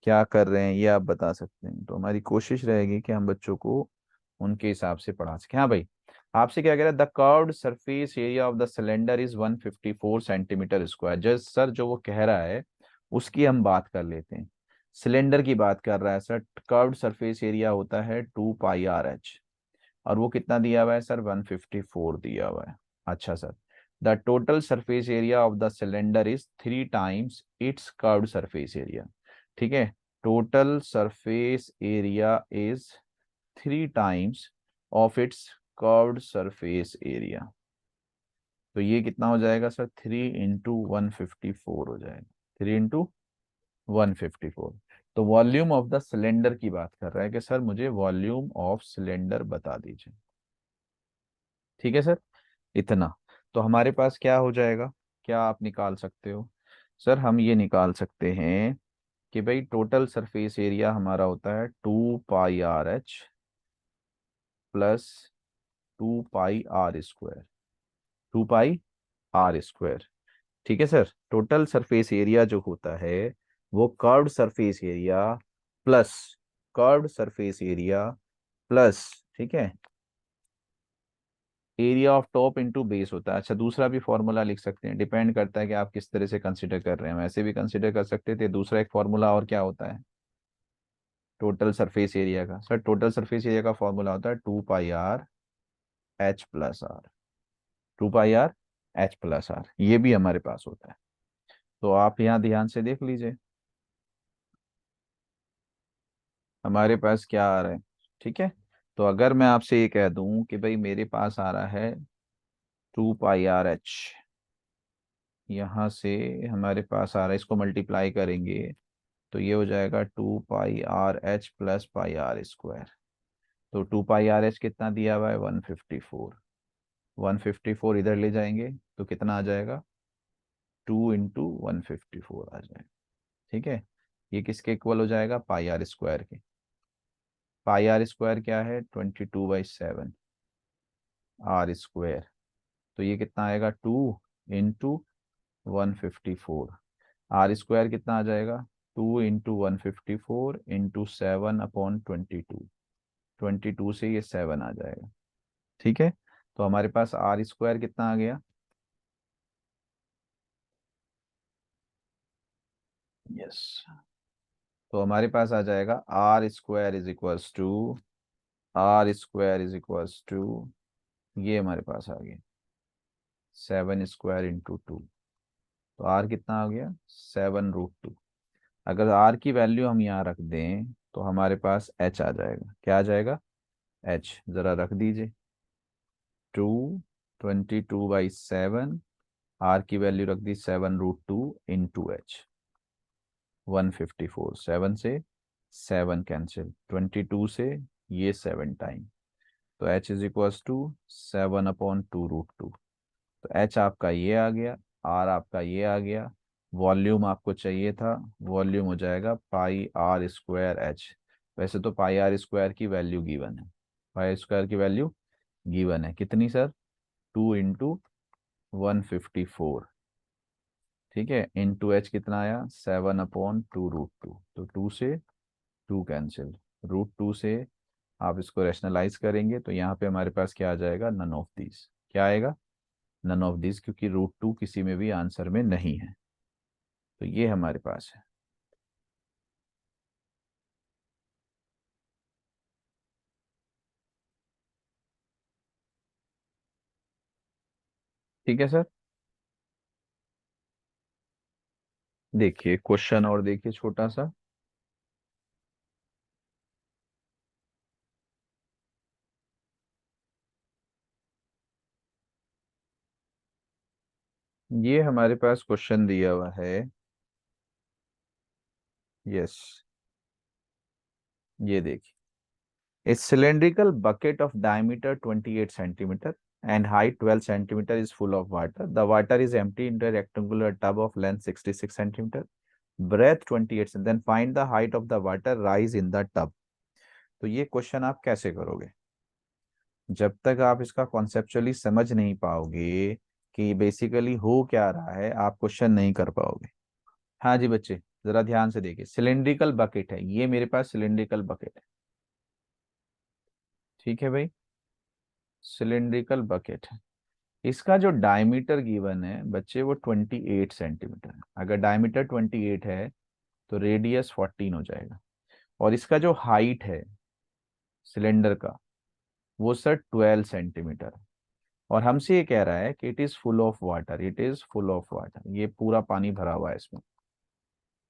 क्या कर रहे हैं ये आप बता सकते हैं। तो हमारी कोशिश रहेगी कि हम बच्चों को उनके हिसाब से पढ़ा सकें। हाँ भाई, आपसे क्या कह रहा है, the curved surface area of the cylinder is 154 centimetre square. Just sir जो वो कह रहा है उसकी हम बात कर लेते हैं। सिलेंडर की बात कर रहा है सर, कर्व्ड सरफेस एरिया होता है 2πr/h, और वो कितना दिया हुआ है सर, 154 दिया हुआ है। अच्छा sir, the total surface area of the cylinder is 3 times it's curved surface area. ठीक है, total surface area is 3 times of its curved surface area. तो ये कितना हो जाएगा सर, 3 × 154 हो जाएगा, 3 × 154। तो वॉल्यूम ऑफ द सिलेंडर की बात कर रहा है कि सर मुझे वॉल्यूम ऑफ सिलेंडर बता दीजिए। ठीक है सर, इतना। तो हमारे पास क्या हो जाएगा, क्या आप निकाल सकते हो सर, हम ये निकाल सकते हैं कि भाई टोटल सरफेस एरिया हमारा होता है 2πr/h प्लस 2πr², 2πr²। ठीक है सर, टोटल सरफेस एरिया जो होता है वो curved surface area plus, curved surface area plus, ठीक है, area of top into base होता है। अच्छा, दूसरा भी फॉर्मूला लिख सकते हैं, डिपेंड करता है कि आप किस तरह से कंसिडर कर रहे हैं, वैसे भी कंसिडर कर सकते थे। दूसरा एक फॉर्मूला और क्या होता है टोटल सरफेस एरिया का? सर टोटल सरफेस एरिया का फॉर्मूला होता है 2 pi are H+R। 2 pi are H+R, ये भी हमारे पास होता है। तो आप यहाँ ध्यान से देख लीजिए हमारे पास क्या आ रहा है। ठीक है, तो अगर मैं आपसे ये कह दूं कि भाई मेरे पास आ रहा है 2 पाई आर H, यहाँ से हमारे पास आ रहा है, इसको मल्टीप्लाई करेंगे तो ये हो जाएगा 2 pi R H + pi are square. तो 2 पाई आर H कितना दिया हुआ है 154। 154 इधर ले जाएंगे तो कितना आ जाएगा 2 × 154 आ जाएगा। ठीक है, ये किसके इक्वल हो जाएगा पाई आर स्क्वायर के। पाई आर स्क्वायर क्या है 22/7 R स्क्वायर। तो ये कितना आएगा 2 × 154। R स्क्वायर कितना आ जाएगा 2 × 154 × 7/22। 22 से ये 7 आ जाएगा। ठीक है, तो हमारे पास R स्क्वायर कितना आ गया। यस, तो हमारे पास आ जाएगा R square is equals to ये हमारे पास आ गया 7 स्क्वायर × 2। तो R कितना आ गया 7√2। अगर R की वैल्यू हम यहाँ रख दें तो हमारे पास H आ जाएगा। क्या आ जाएगा H, ज़रा रख दीजिए 2 22/7। R की वैल्यू रख दी 7√2 × H 154। 7 से 7 कैंसिल, 22 से ये 7 टाइम, तो H = 7/2√2। तो H आपका ये आ गया, R आपका ये आ गया। वॉल्यूम आपको चाहिए था, वॉल्यूम हो जाएगा पाई आर स्क्वायर H। वैसे तो पाई आर स्क्वायर की वैल्यू गिवन है, पाई स्क्वायर की वैल्यू गिवन है कितनी सर 2 × 154। ठीक है, इंटू H कितना आया 7/2√2। तो 2 से 2 कैंसिल, √2 से आप इसको रैशनलाइज करेंगे तो यहाँ पे हमारे पास क्या आ जाएगा नन ऑफ दीज। क्या आएगा नन ऑफ दिस, क्योंकि √2 किसी में भी आंसर में नहीं है। तो ये हमारे पास है। ठीक है सर, देखिए क्वेश्चन और देखिए छोटा सा। ये हमारे पास क्वेश्चन दिया हुआ है। यस, ये देखिए A cylindrical bucket of diameter 28 centimeter and height 12 centimeter is full of water. The water is empty into a rectangular tub of length 66 centimeter, breadth 28 centimeter. Then find the height of the water rise in the tub. तो ये question आप कैसे करोगे? जब तक आप इसका conceptually समझ नहीं पाओगे कि बेसिकली हो क्या रहा है, आप क्वेश्चन नहीं कर पाओगे। हाँ जी बच्चे, जरा ध्यान से देखिए, सिलिंड्रिकल बकेट है ये, मेरे पास सिलिंड्रिकल बकेट है। ठीक है भाई, सिलिंड्रिकल बकेट है। इसका जो डायमीटर गिवन है बच्चे वो 28 सेंटीमीटर है। अगर डायमीटर 28 है तो रेडियस 14 हो जाएगा। और इसका जो हाइट है सिलेंडर का वो सर 12 सेंटीमीटर है। और हमसे ये कह रहा है कि it is full of water, it is full of water, ये पूरा पानी भरा हुआ है इसमें।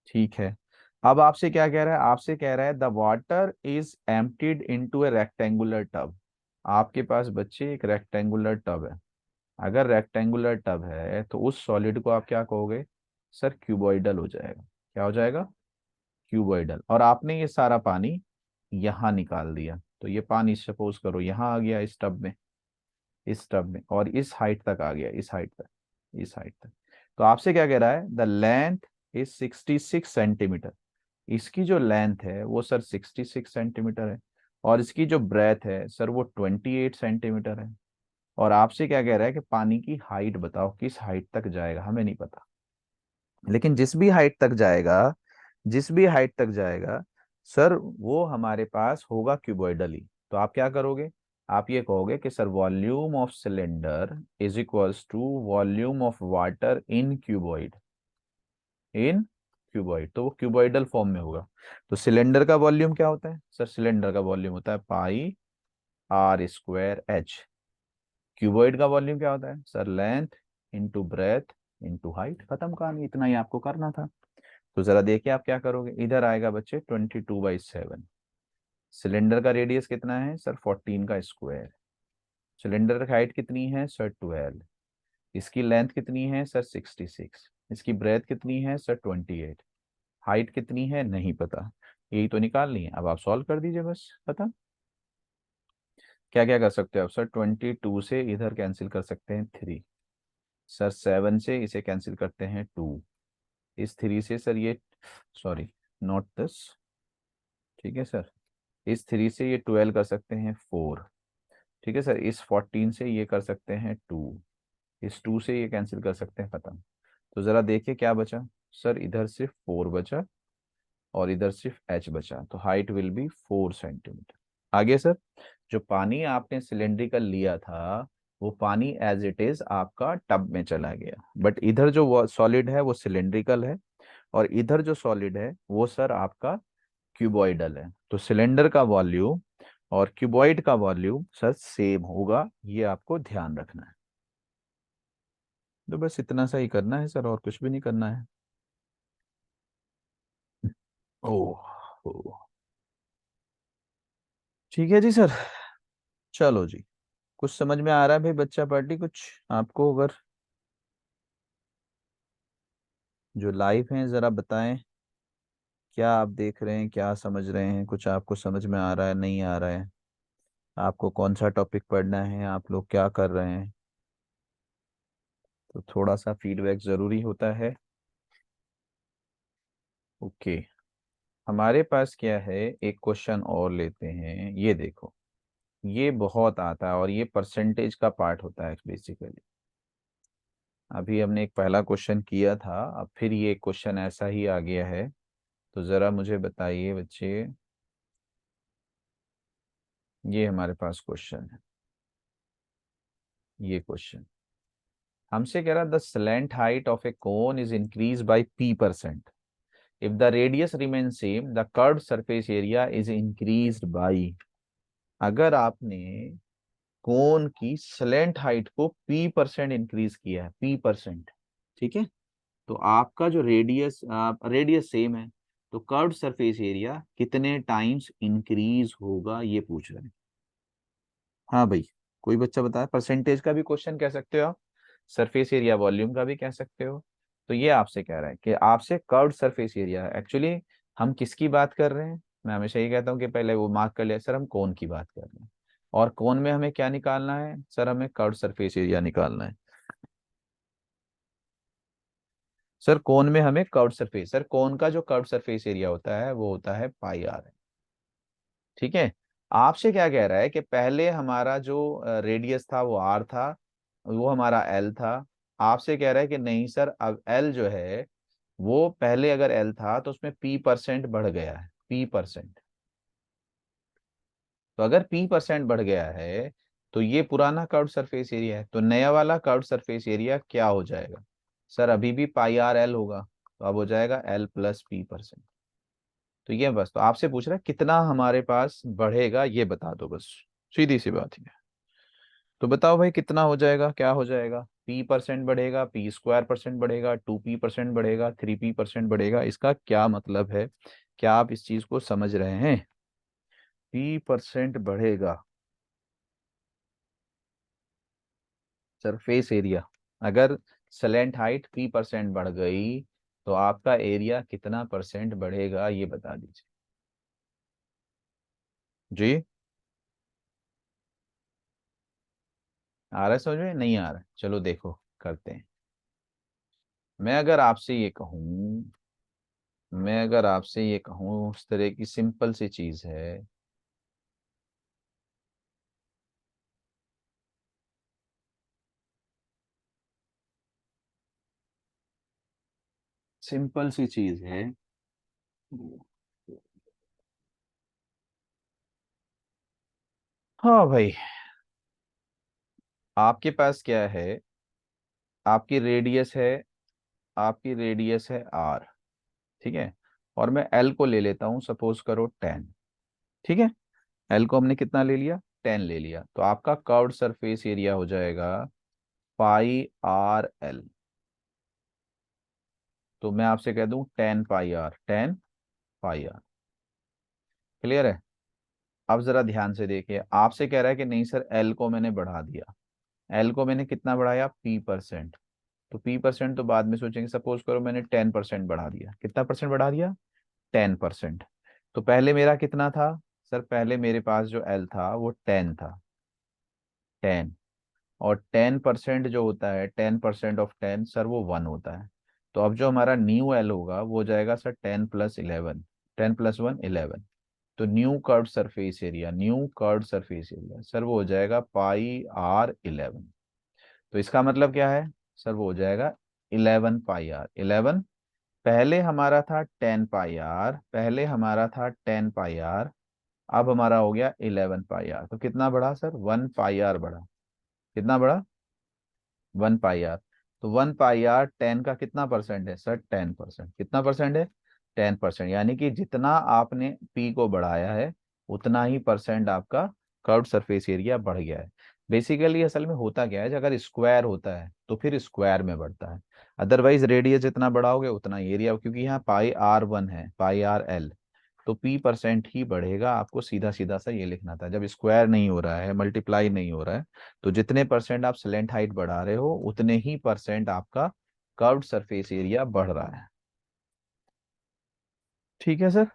ठीक है, अब आपसे क्या कह रहा है, आपसे कह रहा है the water is emptied into A rectangular tub. आपके पास बच्चे एक रेक्टेंगुलर टब है। अगर रेक्टेंगुलर टब है तो उस सॉलिड को आप क्या कहोगे सर क्यूबॉइडल हो जाएगा। क्या हो जाएगा क्यूबॉइडल। और आपने ये सारा पानी यहाँ निकाल दिया, तो ये पानी सपोज करो यहाँ आ गया इस टब में, इस टब में, और इस हाइट तक आ गया, इस हाइट तक, इस हाइट तक। तो आपसे क्या कह रहा है द लेंथ इज 66 सेंटीमीटर। इसकी जो लेंथ है वो सर 66 सेंटीमीटर है, और इसकी जो ब्रेथ है सर वो 28 सेंटीमीटर है। और आपसे क्या कह रहा है कि पानी की हाइट बताओ, किस हाइट तक जाएगा, हमें नहीं पता। लेकिन जिस भी हाइट तक जाएगा, जिस भी हाइट तक जाएगा सर वो हमारे पास होगा क्यूबॉइडल ही। तो आप क्या करोगे, आप ये कहोगे कि sir volume of cylinder is equals to volume of water in cuboid, in cuboid, तो वो क्यूबॉइडल फॉर्म में होगा। तो सिलेंडर का वॉल्यूम क्या होता है सर? सिलेंडर का वॉल्यूम होता है pi are square H. Cuboid का वॉल्यूम क्या होता है sir? Length into breadth into height. खत्म कहानी, इतना ही आपको करना था। तो जरा देखिए आप क्या करोगे। इधर आएगा बच्चे 22/7। सिलेंडर का रेडियस कितना है सर? 14 का स्क्वायर। सिलेंडर की हाइट कितनी है सर? 12। इसकी लेंथ कितनी है सर? 66। इसकी ब्रेथ कितनी है सर? 28। हाइट कितनी है नहीं पता। यही तो निकालनी है। अब आप सॉल्व कर दीजिए बस, खत्म। क्या क्या कर सकते हो आप सर? 22 से इधर कैंसिल कर सकते हैं 3। सर 7 से इसे कैंसिल करते हैं 2। इस 3 से सर ये, सॉरी, नॉट दिस, ठीक है सर। इस 3 से ये 12 कर सकते हैं 4। ठीक है सर। इस 14 से ये कर सकते हैं 2। इस 2 से ये कैंसिल कर सकते हैं, खत्म। तो जरा देखिए क्या बचा सर? इधर सिर्फ 4 बचा और इधर सिर्फ h बचा, तो हाइट विल बी 4 सेंटीमीटर। आगे सर, जो पानी आपने सिलेंड्रिकल लिया था वो पानी एज इट इज आपका टब में चला गया, बट इधर जो सॉलिड है वो सिलेंड्रिकल है और इधर जो सॉलिड है वो सर आपका क्यूबॉइडल है। तो सिलेंडर का वॉल्यूम और क्यूबॉइड का वॉल्यूम सर सेम होगा, ये आपको ध्यान रखना है। तो बस इतना सा ही करना है सर, और कुछ भी नहीं करना है। ओह, ओह, ठीक है जी सर। चलो जी, कुछ समझ में आ रहा है भाई बच्चा पार्टी कुछ आपको? अगर जो लाइव हैं जरा बताएं, क्या आप देख रहे हैं, क्या समझ रहे हैं, कुछ आपको समझ में आ रहा है नहीं आ रहा है? आपको कौन सा टॉपिक पढ़ना है, आप लोग क्या कर रहे हैं? तो थोड़ा सा फीडबैक जरूरी होता है। ओके, हमारे पास क्या है, एक क्वेश्चन और लेते हैं। ये देखो, ये बहुत आता है और ये परसेंटेज का पार्ट होता है बेसिकली। अभी हमने एक पहला क्वेश्चन किया था, अब फिर ये क्वेश्चन ऐसा ही आ गया है। तो जरा मुझे बताइए बच्चे, ये हमारे पास क्वेश्चन है। ये क्वेश्चन हमसे कह रहा, the slant height of a cone is increase bye p%। If the radius remain same the curved surface area is increased by. अगर आपने कोन की स्लैंट हाइट को p% इंक्रीज किया है, p%, ठीक है, तो आपका जो रेडियस सेम है, तो कर्व्ड सरफेस एरिया कितने टाइम्स इंक्रीज होगा, ये पूछ रहे हैं। हाँ भाई, कोई बच्चा बताए। परसेंटेज का भी क्वेश्चन कह सकते हो आप, सरफेस एरिया वॉल्यूम का भी कह सकते हो। तो ये आपसे कह रहा है कि आपसे कर्व्ड सरफेस एरिया, एक्चुअली हम किसकी बात कर रहे हैं? मैं हमेशा ये कहता हूँ कि पहले वो मार्क कर लिया सर, हम कोन की बात कर रहे हैं। और कोन में हमें क्या निकालना है सर? हमें कर्व्ड सरफेस एरिया निकालना है। सर कोन में हमें कर्व्ड सरफेस, सर कोन का जो कर्व्ड सरफेस एरिया होता है वो होता है पाई आर। ठीक है। आपसे क्या कह रहा है कि पहले हमारा जो रेडियस था वो आर था, वो हमारा एल था। आपसे कह रहा है कि नहीं सर, अब एल जो है वो पहले अगर एल था तो उसमें p% बढ़ गया है, p%। तो अगर p% बढ़ गया है तो ये पुराना कर्व्ड सरफेस एरिया है, तो नया वाला कर्व्ड सरफेस एरिया क्या हो जाएगा सर? अभी भी पाई आर एल होगा, तो अब हो जाएगा एल प्लस p%। तो ये बस, तो आपसे पूछ रहा है कितना हमारे पास बढ़ेगा, ये बता दो बस, सीधी सी बात है। तो बताओ भाई कितना हो जाएगा, क्या हो जाएगा? p% बढ़ेगा, p² % बढ़ेगा, 2p% बढ़ेगा, 3p% बढ़ेगा, इसका क्या मतलब है? क्या आप इस चीज को समझ रहे हैं? p% बढ़ेगा सरफेस एरिया, अगर सलेंट हाइट p% बढ़ गई तो आपका एरिया कितना परसेंट बढ़ेगा, ये बता दीजिए जी। आ रहा है समझ में? नहीं आ रहा है? चलो देखो करते हैं। मैं अगर आपसे ये कहूँ, मैं अगर आपसे ये कहूँ, उस तरह की सिंपल सी चीज है, सिंपल सी चीज है। हाँ भाई, आपके पास क्या है, आपकी रेडियस है, आपकी रेडियस है आर, ठीक है, और मैं एल को ले लेता हूं, सपोज करो 10, ठीक है। एल को हमने कितना ले लिया, 10 ले लिया, तो आपका कर्व्ड सरफेस एरिया हो जाएगा पाई आर एल। तो मैं आपसे कह दूं 10 पाई आर, 10 पाई आर। क्लियर है। अब जरा ध्यान से देखिए, आपसे कह रहा है कि नहीं सर एल को मैंने बढ़ा दिया। एल को मैंने कितना बढ़ाया, P%। तो P% तो बाद में सोचेंगे, सपोज करो मैंने 10% बढ़ा दिया। कितना परसेंट बढ़ा दिया, 10%। तो पहले मेरा कितना था, सर पहले मेरे पास जो एल था वो 10 था, 10। और 10% जो होता है, 10% ऑफ 10 सर वो 1 होता है। तो अब जो हमारा न्यू एल होगा वो हो जाएगा सर 10+11, 10+1 11। तो new curved surface area, new curved surface area sir वो हो जाएगा पाई आर 11। तो इसका मतलब क्या है, सर वो हो जाएगा 11 पाई आर 11। पहले हमारा था 10 पाई आर, पहले हमारा था 10 पाई आर, अब हमारा हो गया 11 पाई आर। तो कितना बढ़ा सर, 1 पाई आर बढ़ा। कितना बढ़ा, 1 पाई आर। तो 1 पाई आर 10 का कितना परसेंट है सर, 10%। कितना परसेंट है, 10%। यानी कि जितना आपने पी को बढ़ाया है उतना ही परसेंट आपका कर्व्ड सरफेस एरिया बढ़ गया है। बेसिकली असल में होता क्या है, अगर स्क्वायर होता है तो फिर स्क्वायर में बढ़ता है, अदरवाइज रेडियस जितना बढ़ाओगे उतना ही एरिया, क्योंकि यहाँ पाई आर 1 है, पाई आर एल, तो P% ही बढ़ेगा। आपको सीधा सीधा सा ये लिखना था, जब स्क्वायर नहीं हो रहा है, मल्टीप्लाई नहीं हो रहा है, तो जितने परसेंट आप स्लेंट हाइट बढ़ा रहे हो उतने ही परसेंट आपका कर्व्ड सरफेस एरिया बढ़ रहा है। ठीक है सर।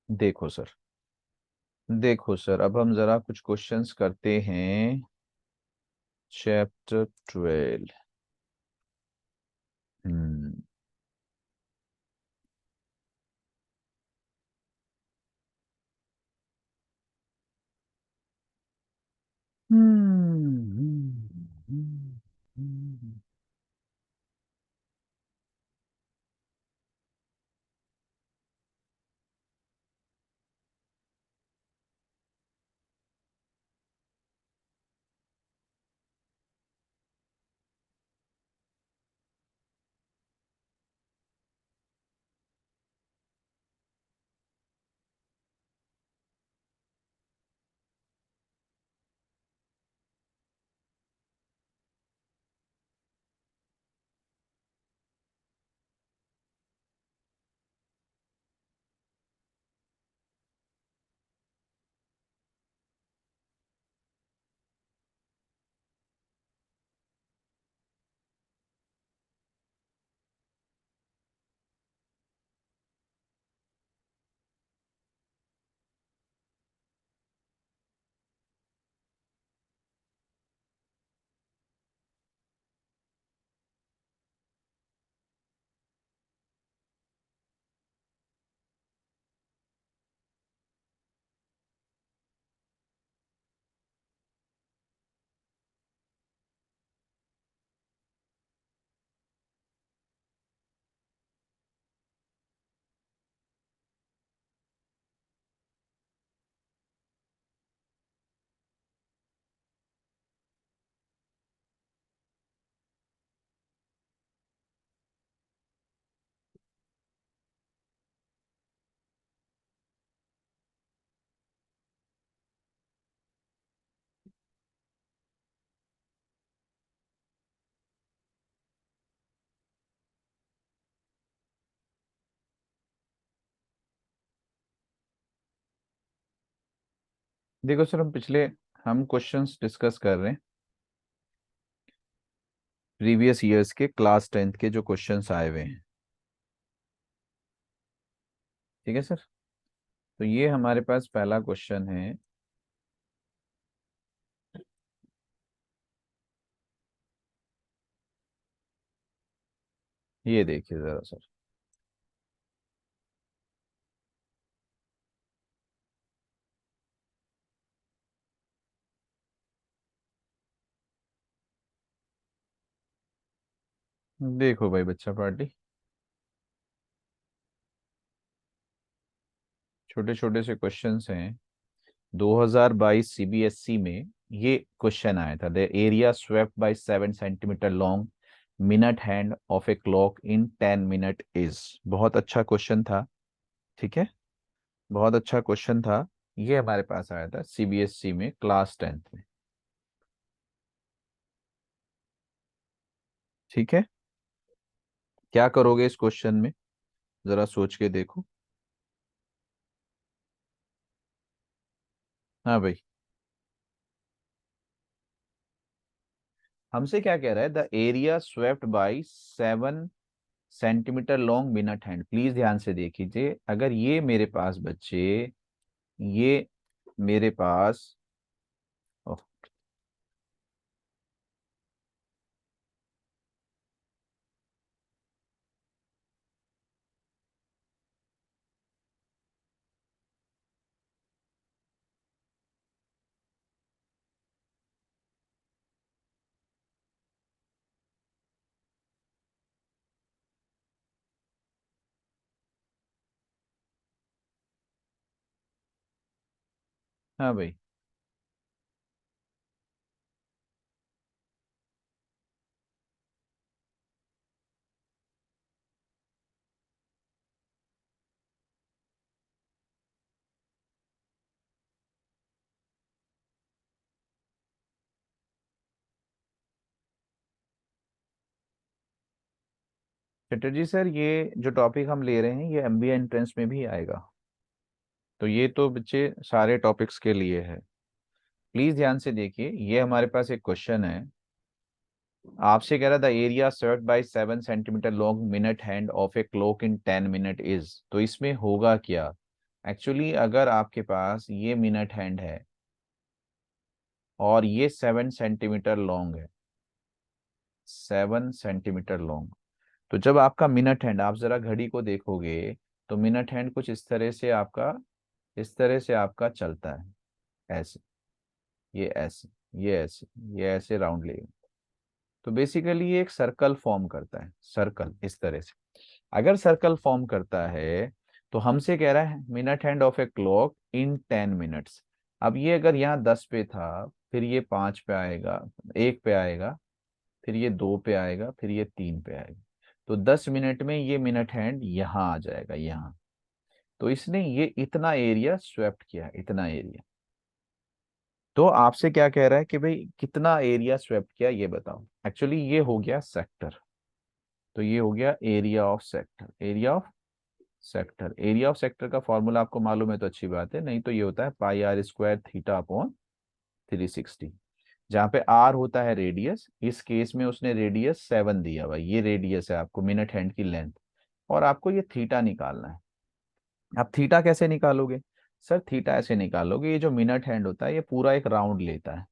देखो सर, देखो सर, अब हम जरा कुछ क्वेश्चंस करते हैं। चैप्टर 12। हम्म हम्म। देखो सर, हम क्वेश्चंस डिस्कस कर रहे हैं प्रीवियस ईयर्स के क्लास 10th के जो क्वेश्चंस आए हुए हैं। ठीक है सर। तो ये हमारे पास पहला क्वेश्चन है। ये देखिए जरा सर, देखो भाई बच्चा पार्टी, छोटे छोटे से क्वेश्चंस हैं। 2022 CBSE में ये क्वेश्चन आया था, the area swept by 7 centimetre long minute hand of a clock in 10 minute is. बहुत अच्छा क्वेश्चन था। ठीक है, बहुत अच्छा क्वेश्चन था। ये हमारे पास आया था सीबीएसई में क्लास 10th में। ठीक है, क्या करोगे इस क्वेश्चन में, जरा सोच के देखो। हाँ भाई, हमसे क्या कह रहा है, the area swept by 7 centimetre long minute hand. Please ध्यान से देखिए, अगर ये मेरे पास बच्चे, ये मेरे पास, ओह, हाँ भाई, चटर्जी सर, ये जो टॉपिक हम ले रहे हैं ये एमबीए एंट्रेंस में भी आएगा। तो ये तो बच्चे सारे टॉपिक्स के लिए है। प्लीज ध्यान से देखिए, ये हमारे पास एक क्वेश्चन है, आपसे कह रहा था area served by 7 centimetre long minute hand of a clock in 10 minute is. तो इसमें होगा क्या, एक्चुअली अगर आपके पास ये मिनट हैंड है और ये 7 सेंटीमीटर लॉन्ग है, 7 सेंटीमीटर लॉन्ग, तो जब आपका मिनट हैंड, आप जरा घड़ी को देखोगे, तो मिनट हैंड कुछ इस तरह से आपका, इस तरह से आपका चलता है, ऐसे, ये ऐसे, ये ऐसे, ये ऐसे राउंड लेगा। तो बेसिकली ये एक सर्कल फॉर्म करता है, सर्कल इस तरह से। अगर सर्कल फॉर्म करता है, तो हमसे कह रहा है minute hand of a clock in 10 minutes. अब ये अगर यहाँ 10 पे था, फिर ये 5 पे आएगा, 1 पे आएगा, फिर ये 2 पे आएगा, फिर ये 3 पे आएगा। तो 10 मिनट में ये मिनट हैंड यहाँ आ जाएगा, यहाँ। तो इसने ये इतना एरिया स्वेप्ट किया, इतना एरिया। तो आपसे क्या कह रहा है कि भाई कितना एरिया स्वेप्ट किया ये बताओ। एक्चुअली ये हो गया सेक्टर, तो ये हो गया area of sector, area of sector. Area of sector का फॉर्मूला आपको मालूम है तो अच्छी बात है, नहीं तो ये होता है pi are square theta upon 360, जहाँ पे आर होता है रेडियस। इस केस में उसने रेडियस 7 दिया हुआ है, ये रेडियस है आपको मिनट हैंड की लेंथ, और आपको ये थीटा निकालना है। अब थीटा कैसे निकालोगे, सर थीटा ऐसे निकालोगे, ये जो मिनट हैंड होता है ये पूरा एक राउंड लेता है,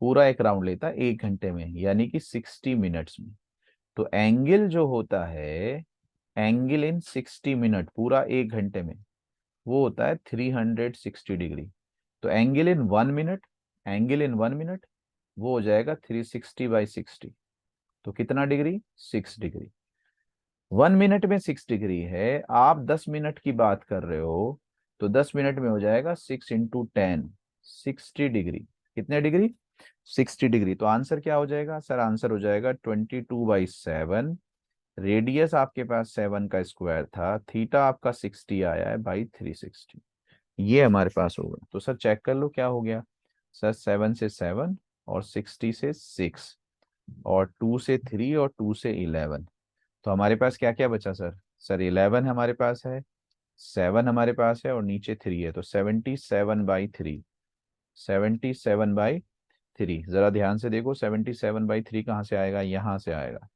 पूरा एक राउंड लेता है 1 घंटे में, यानी कि 60 मिनट्स में। तो एंगल जो होता है, एंगल इन 60 मिनट, पूरा 1 घंटे में, वो होता है 360 डिग्री। तो angle in 1 minute, angle in 1 minute, वो हो जाएगा 360/60। तो कितना डिग्री, 6 डिग्री। 1 मिनट में 6 डिग्री है, आप 10 मिनट की बात कर रहे हो, तो 10 मिनट में हो जाएगा 6 × 10, 60 डिग्री। कितने डिग्री, 60 डिग्री। तो आंसर क्या हो जाएगा सर, आंसर हो जाएगा 22/7। रेडियस आपके पास 7 का स्क्वायर था, थीटा आपका 60 आया है बाई 360। ये हमारे पास होगा। तो सर चेक कर लो क्या हो गया। सर 7 से 7, और 60 से 6, और 2 से 3, और 2 से 11। तो हमारे पास क्या क्या बचा सर, सर 11 हमारे पास है, 7 हमारे पास है, और नीचे 3 है। तो 77/3, 77/3। जरा ध्यान से देखो, 77/3 कहाँ से आएगा, यहाँ से आएगा।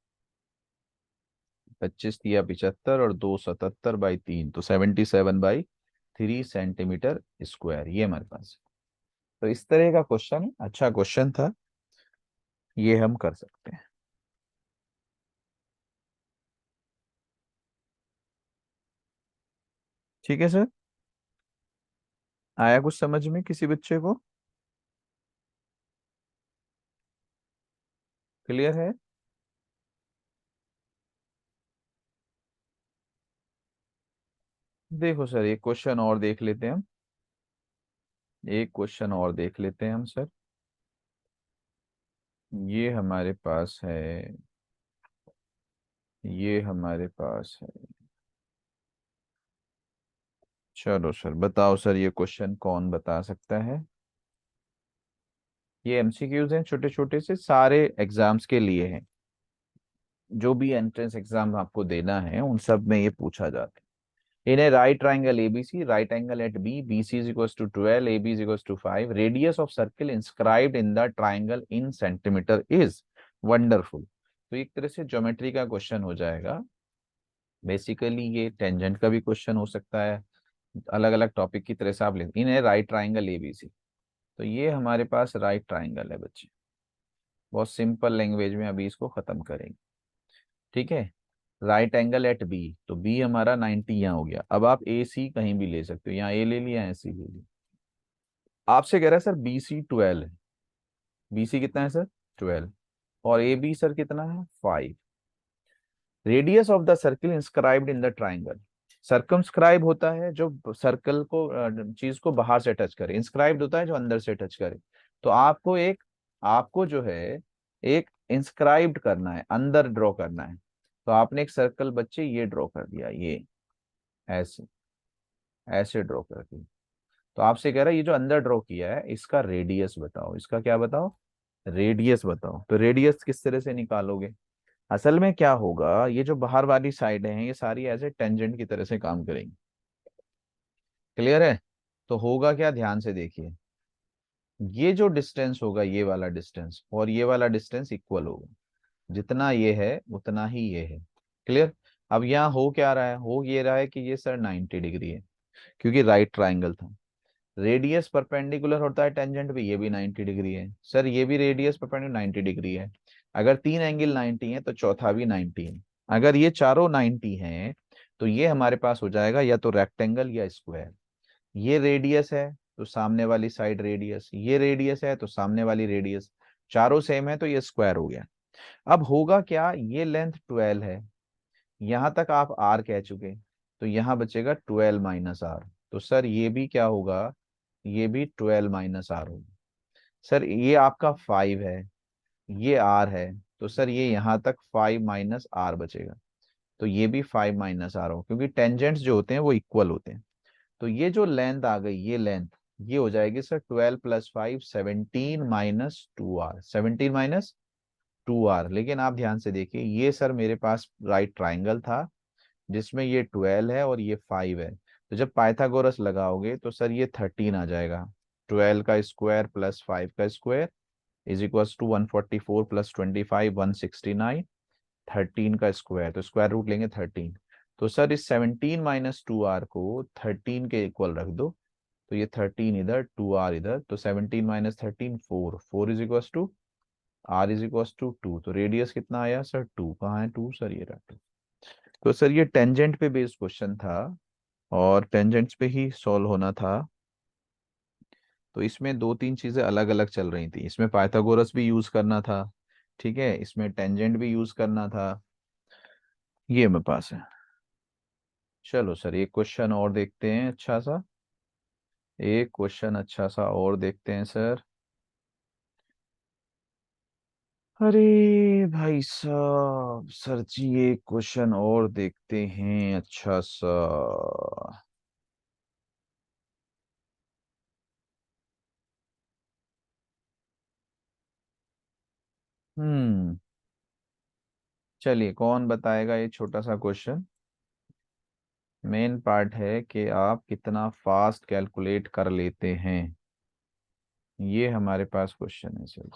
25 × 3 = 75, और 2 77/3, तो 77/3 सेंटीमीटर स्क्वायर, ये हमारे पास है। तो इस तरह का क्वेश्चन है, अच्छा क्वेश्चन था, ये हम कर सकते हैं। ठीक है सर, आया कुछ समझ में किसी बच्चे को, क्लियर है। देखो सर, एक क्वेश्चन और देख लेते हैं हम, एक क्वेश्चन और देख लेते हैं हम सर। ये हमारे पास है, ये हमारे पास है। चलो सर बताओ सर, ये क्वेश्चन कौन बता सकता है? ये एमसीक्यूज हैं, छोटे छोटे से, सारे एग्जाम्स के लिए हैं। जो भी एंट्रेंस एग्जाम आपको देना है उन सब में ये पूछा जाता है। In a right triangle ABC, right angle at B, BC is equal to 12, AB is equal to 5, radius of circle inscribed in the triangle in centimetre is wonderful. तो एक तरह से ज्योमेट्री का क्वेश्चन हो जाएगा। बेसिकली ये tangent का भी क्वेश्चन हो सकता है, अलग अलग टॉपिक की तरह से आप ले, इन ए राइट ट्राइंगल एबीसी। तो ये हमारे पास राइट ट्राइंगल है बच्चे। बहुत सिंपल लैंग्वेज में अभी इसको खत्म करेंगे। ठीक है, राइट एंगल एट बी, तो बी हमारा 90 यहाँ हो गया। अब आप ए सी कहीं भी ले सकते हो, यहाँ ए ले लिया, ऐसी ले लिया। आपसे कह रहा है सर बी सी 12 है। बी सी कितना है सर? 12। और ए बी सर कितना है? 5। Radius of the circle inscribed in the triangle. Circumscribe होता है जो सर्कल को, चीज को बाहर से टच करे। इंस्क्राइब्ड होता है जो अंदर से टच करे। तो आपको एक, आपको जो है एक इंस्क्राइब्ड करना है, अंदर ड्रॉ करना है। तो आपने एक सर्कल बच्चे ये ड्रॉ कर दिया, ये ऐसे, ऐसे ड्रॉ कर दिया। तो आपसे कह रहा है ये जो अंदर ड्रॉ किया है इसका रेडियस बताओ, इसका क्या बताओ? रेडियस बताओ। तो रेडियस किस तरह से निकालोगे? असल में क्या होगा, ये जो बाहर वाली साइड है ये सारी ऐसे टेंजेंट की तरह से काम करेंगी। क्लियर है? तो होगा क्या, ध्यान से देखिए। ये जो डिस्टेंस होगा, ये वाला डिस्टेंस और ये वाला डिस्टेंस इक्वल होगा। जितना ये है उतना ही ये है। क्लियर? अब यहाँ हो क्या रहा है, हो ये रहा है कि ये सर 90 डिग्री है, क्योंकि राइट ट्राइंगल था। रेडियस परपेंडिकुलर होता है टेंजेंट पे, ये भी 90 डिग्री है सर, ये भी रेडियस परपेंडिकुलर 90 डिग्री है। अगर तीन एंगल 90 है तो चौथा भी 90 है। अगर ये चारों 90 हैं तो ये हमारे पास हो जाएगा या तो रेक्टेंगल या स्क्वायर। ये रेडियस है तो सामने वाली साइड रेडियस, ये रेडियस है तो सामने वाली रेडियस, चारों सेम है तो ये स्क्वायर हो गया। अब होगा क्या, ये लेंथ 12 है, यहां तक आप आर कह चुके, तो यहां बचेगा 12 माइनस आर। तो सर ये भी क्या होगा, ये भी 12 माइनस आर होगा। सर ये आपका 5 है, ये आर है, तो सर ये यहां तक 5 माइनस आर बचेगा। तो ये भी 5 माइनस आर हो, क्योंकि टेंजेंट्स जो होते हैं वो इक्वल होते हैं। तो ये जो लेंथ आ गई, ये लेंथ, ये हो जाएगी sir 12 plus 5, 17 minus 2 r, 17 minus 2 r. लेकिन आप ध्यान से देखिए, ये सर मेरे पास राइट ट्राइंगल था जिसमें ये 12 है और ये 5 है। तो जब पाइथागोरस लगाओगे तो सर ये 13 आ जाएगा। 12 का स्क्वायर प्लस 5 का square is equal to 144 plus 25 169, 13 का स्क्वायर, तो स्क्वायर रूट लेंगे 13। तो सर इस 17 माइनस 2 आर को 13 के इक्वल रख दो। तो ये 13 इधर, 2 आर इधर, तो 17 minus 13 4, 4 is equal to r is equal to 2। तो रेडियस कितना आया सर? 2। कहाँ है 2 सर? ये रहा 2। तो सर ये टेंजेंट पे बेस्ड क्वेश्चन था और टेंजेंट्स पे ही सॉल्व होना था। तो इसमें दो तीन चीजें अलग अलग चल रही थी, इसमें पाइथागोरस भी यूज करना था, ठीक है, इसमें टेंजेंट भी यूज करना था। ये मेरे पास है। चलो सर एक क्वेश्चन और देखते हैं अच्छा सा, एक क्वेश्चन अच्छा सा और देखते हैं सर। अरे भाई साहब, सर जी एक क्वेश्चन और देखते हैं अच्छा सा। हम्म, चलिए कौन बताएगा ये छोटा सा क्वेश्चन। मेन पार्ट है कि आप कितना फास्ट कैलकुलेट कर लेते हैं, ये हमारे पास क्वेश्चन है सर।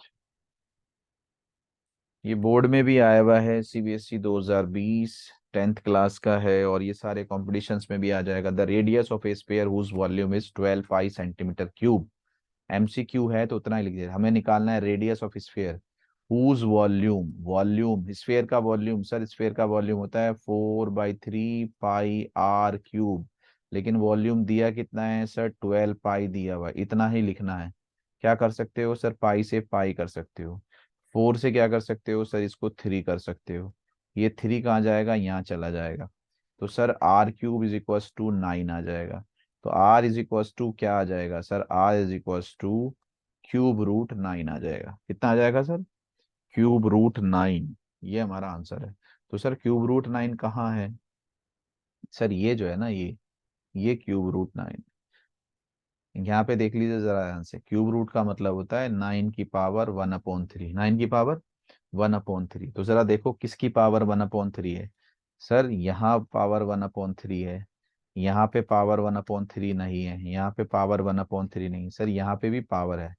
ये बोर्ड में भी आया हुआ है, सीबीएसई 2020 10th क्लास का है, और ये सारे कॉम्पिटिशन्स में भी आ जाएगा। The radius of a sphere whose volume is 12 pi centimetre cube. MCQ है तो उतना ही लिख दीजिए, हमें निकालना है radius of sphere whose volume, volume sphere का वॉल्यूम, सर स्फीयर का वॉल्यूम होता है 4/3 पाई आर क्यूब। लेकिन वॉल्यूम दिया कितना है सर? 12 पाई दिया हुआ है, इतना ही लिखना है। क्या कर सकते हो सर? पाई से पाई कर सकते हो, 4 से क्या कर सकते हो सर? इसको 3 कर सकते हो। ये 3 कहाँ जाएगा? यहाँ चला जाएगा। तो sir R³ is equal to 9 आ जाएगा। तो R इज इक्वल टू क्या आ जाएगा sir? R is equal to cube root 9 आ जाएगा। कितना आ जाएगा सर? क्यूब रूट 9, ये हमारा आंसर है। तो सर क्यूब रूट 9 कहाँ है? सर ये जो है ना, ये क्यूब रूट 9, यहाँ पे देख लीजिए जरा ध्यान से। क्यूब रूट का मतलब होता है 9 की पावर 1/3, 9 की पावर 1/3। तो जरा देखो किसकी पावर 1/3 है। सर यहाँ पावर 1/3 है, यहाँ पे पावर 1/3 नहीं है, यहाँ पे पावर 1/3 नहीं सर, यहाँ पे भी पावर है।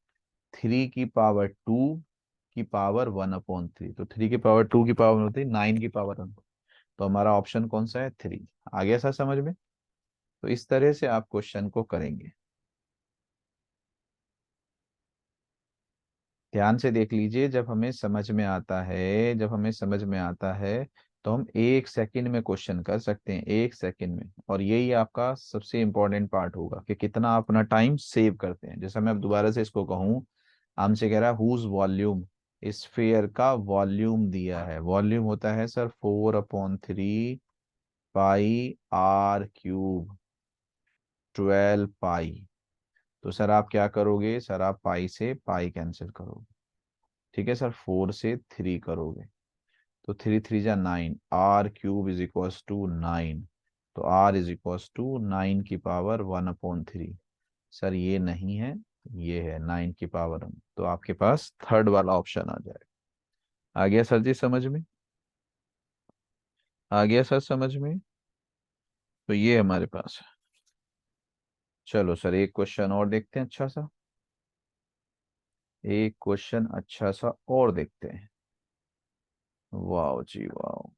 3 की पावर 2 की पावर 1/3, तो 3 की पावर 2 की पावर होती है 9 की पावर 1। तो हमारा ऑप्शन कौन सा है? 3। आ गया सर समझ में? तो इस तरह से आप क्वेश्चन को करेंगे। ध्यान से देख लीजिए, जब हमें समझ में आता है तो हम 1 सेकंड में क्वेश्चन कर सकते हैं, 1 सेकंड में। और यही आपका सबसे इंपॉर्टेंट पार्ट होगा कि कितना आप अपना टाइम सेव करते हैं। जैसे मैं अब दोबारा से इसको कहूँ, हमसे कह रहा है हुज वॉल्यूम, स्फीयर का वॉल्यूम दिया है। वॉल्यूम होता है सर 4/3 पाई r³ 12 पाई। तो सर आप क्या करोगे? सर आप पाई से पाई कैंसिल करोगे, ठीक है सर। 4 से 3 करोगे तो 3 3 जा 9, r³ = 9। तो r = 9 की पावर 1/3। सर ये नहीं है, ये है 9 की पावर 1। तो आपके पास थर्ड वाला ऑप्शन आ जाएगा। आ गया सर जी समझ में? आ गया सर समझ में? तो ये हमारे पास है। चलो सर एक क्वेश्चन और देखते हैं अच्छा सा, एक क्वेश्चन अच्छा सा और देखते हैं। वाह जी वाह।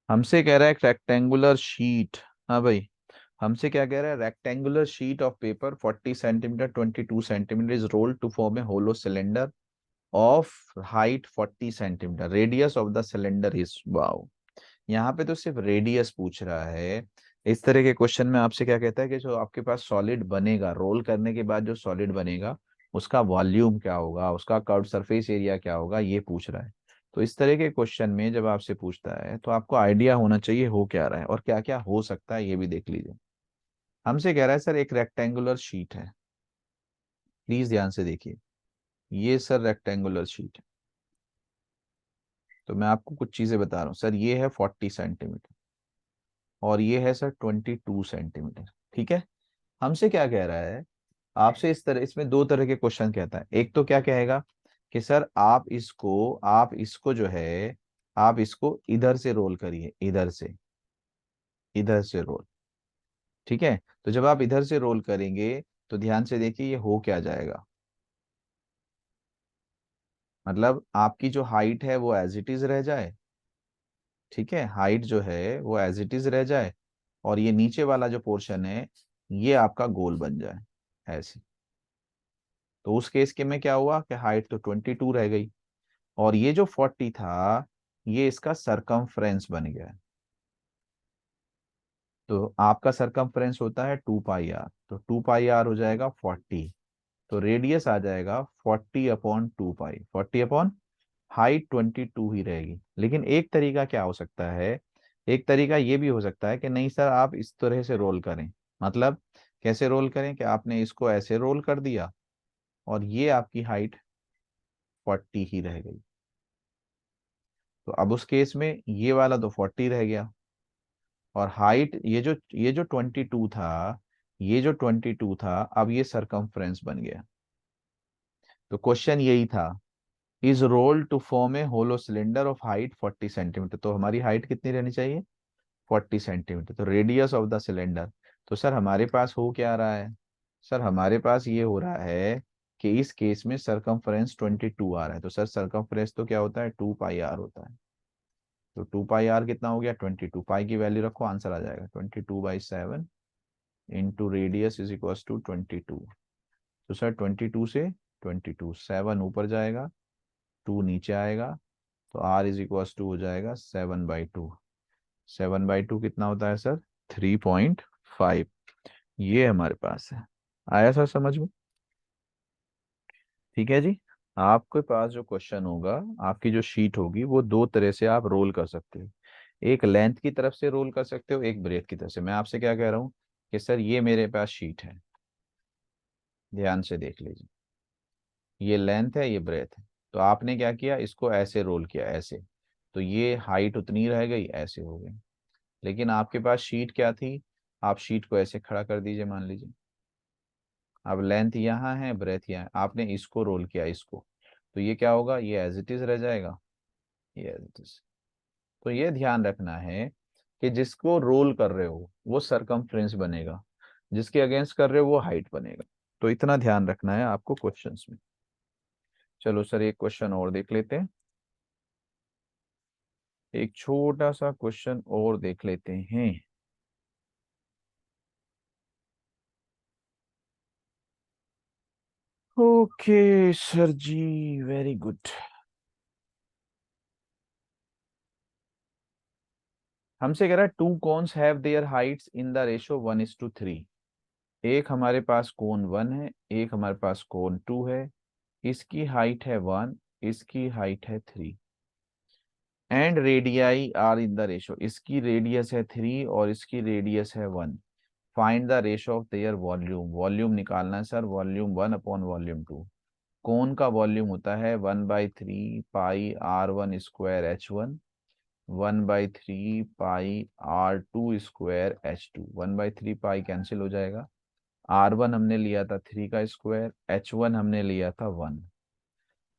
हमसे कह रहा है एक रेक्टेंगुलर शीट। हाँ भाई, हमसे क्या कह रहा है? Rectangular sheet of paper 40 centimetre 22 centimetre is rolled to form a hollow cylinder of height 40 centimetre, radius of the cylinder is, wow. यहाँ पे तो सिर्फ रेडियस पूछ रहा है। इस तरह के क्वेश्चन में आपसे क्या कहता है कि जो आपके पास सॉलिड बनेगा, रोल करने के बाद जो सॉलिड बनेगा उसका वॉल्यूम क्या होगा, उसका कर्व सरफेस एरिया क्या होगा, ये पूछ रहा है। तो इस तरह के क्वेश्चन में जब आपसे पूछता है तो आपको आइडिया होना चाहिए हो क्या रहा है और क्या क्या हो सकता है, ये भी देख लीजिए। हमसे कह रहा है सर एक रेक्टेंगुलर शीट है, प्लीज ध्यान से देखिए। ये सर रेक्टेंगुलर शीट है। तो मैं आपको कुछ चीजें बता रहा हूँ सर। ये है 40 सेंटीमीटर और ये है सर 22 सेंटीमीटर, ठीक है। हमसे क्या कह रहा है? आपसे इस तरह, इसमें दो तरह के क्वेश्चन कहता है। एक तो क्या कहेगा कि सर आप इसको जो है, आप इसको इधर से रोल करिए, इधर से रोल, ठीक है। तो जब आप इधर से रोल करेंगे तो ध्यान से देखिए ये हो क्या जाएगा। मतलब आपकी जो हाइट है वो एज इट इज रह जाए, ठीक है, हाइट जो है वो एज इट इज रह जाए, और ये नीचे वाला जो पोर्शन है ये आपका गोल बन जाए ऐसे। तो उस केस के में क्या हुआ कि हाइट तो 22 रह गई, और ये जो 40 था ये इसका सरकमफ्रेंस बन गया। तो आपका सरकमफ्रेंस होता है 2 पाई r, तो 2 पाई r हो जाएगा 40। तो रेडियस आ जाएगा 40/2 पाई, 40 अपॉन हाइट 22 ही रहेगी। लेकिन एक तरीका क्या हो सकता है? एक तरीका ये भी हो सकता है कि नहीं सर आप इस तरह से रोल करें। मतलब कैसे रोल करें कि आपने इसको ऐसे रोल कर दिया और ये आपकी हाइट 40 ही रह गई। तो अब उस केस में ये वाला तो 40 रह गया, और हाइट ये जो 22 था, अब ये सरकमफ्रेंस बन गया। तो क्वेश्चन यही था, is roll to form a hollow cylinder of height 40 centimetre. तो हमारी हाइट कितनी रहनी चाहिए? 40 सेंटीमीटर। तो रेडियस ऑफ द सिलेंडर, तो सर हमारे पास हो क्या रहा है? सर हमारे पास ये हो रहा है कि इस केस में सरकमफ्रेंस 22 आ रहा है। तो सर सरकमफ्रेंस तो क्या होता है? 2 पाई r होता है। तो 2 पाई r कितना हो गया? 22। पाई की वैल्यू रखो, आंसर आ जाएगा 22/7 into radius is equal to 22। तो सर 22 से 22, 7 ऊपर जाएगा, 2 नीचे आएगा, तो r इज इक्वल टू हो जाएगा 7/2। 7/2 कितना होता है सर? 3.5। ये हमारे पास है। आया सर समझ में? ठीक है जी। आपके पास जो क्वेश्चन होगा, आपकी जो शीट होगी, वो दो तरह से आप रोल कर सकते हो। एक लेंथ की तरफ से रोल कर सकते हो, एक ब्रेथ की तरफ से। मैं आपसे क्या कह रहा हूँ कि सर ये मेरे पास शीट है, ध्यान से देख लीजिए, ये लेंथ है, ये ब्रेथ है। तो आपने क्या किया, इसको ऐसे रोल किया, ऐसे। तो ये हाइट उतनी रह गई, ऐसे हो गई। लेकिन आपके पास शीट क्या थी, आप शीट को ऐसे खड़ा कर दीजिए, मान लीजिए। अब लेंथ यहाँ है, ब्रेथ यहाँ है, आपने इसको रोल किया, इसको। तो ये क्या होगा, ये एज इट इज रह जाएगा, ये एज इट इज। तो ये ध्यान रखना है कि जिसको रोल कर रहे हो वो सरकमफ्रेंस बनेगा, जिसके अगेंस्ट कर रहे हो वो हाइट बनेगा। तो इतना ध्यान रखना है आपको क्वेश्चंस में। चलो सर, एक क्वेश्चन और देख लेते हैं। एक छोटा सा क्वेश्चन और देख लेते हैं। ओके सर जी, वेरी गुड। हमसे कह रहा है to cons have their heights in the ratio 1:3। एक हमारे पास कोन 1 है, एक हमारे पास कोन 2 है। इसकी हाइट है 1, इसकी हाइट है 3। And radii are in the ratio, इसकी रेडियस है 3 और इसकी रेडियस है 1। Find the ratio of their volume. Volume निकालना है सर, वॉल्यूम 1/वॉल्यूम 2। कोन का वॉल्यूम होता है 1/3 पाई R1 स्क्वायर H1, 1/3 पाई R2 square H2। 1/3 pi cancel हो जाएगा। R1 हमने लिया था 3 का स्क्वायर, H1 हमने लिया था 1,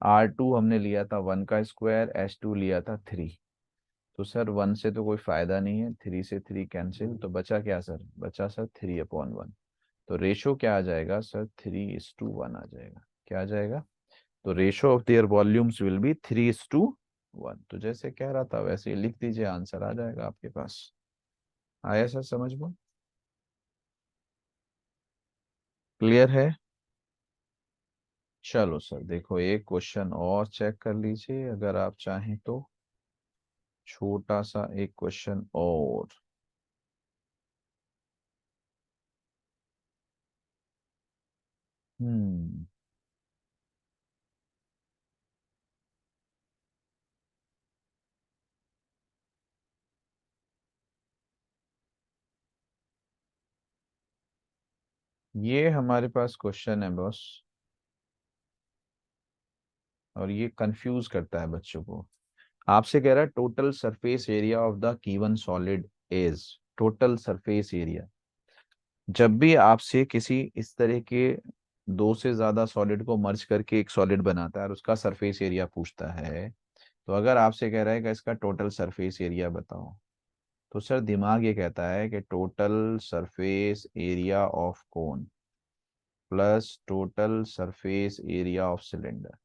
R2 हमने लिया था 1 का स्क्वायर, H2 लिया था 3। तो सर 1 से तो कोई फायदा नहीं है, 3 से 3 कैंसिल, तो बचा क्या सर, बचा सर 3/1। तो रेशो क्या आ जाएगा सर, 3:1 आ जाएगा। क्या आ जाएगा, तो ratio of there volumes will be 3:1। तो जैसे कह रहा था वैसे ही लिख दीजिए, आंसर आ जाएगा आपके पास। आया सर समझ में? क्लियर है? चलो सर, देखो एक क्वेश्चन और चेक कर लीजिए अगर आप चाहें तो। छोटा सा एक क्वेश्चन और। हम्म ये हमारे पास क्वेश्चन है बॉस, और ये कंफ्यूज करता है बच्चों को। आपसे कह रहा है total surface area of the given solid is. Total surface area, जब भी आपसे किसी इस तरह के दो से ज्यादा सॉलिड को मर्ज करके एक सॉलिड बनाता है और उसका सरफेस एरिया पूछता है, तो अगर आपसे कह रहा है कि इसका टोटल सरफेस एरिया बताओ, तो सर दिमाग ये कहता है कि total surface area of cone plus total surface area of cylinder.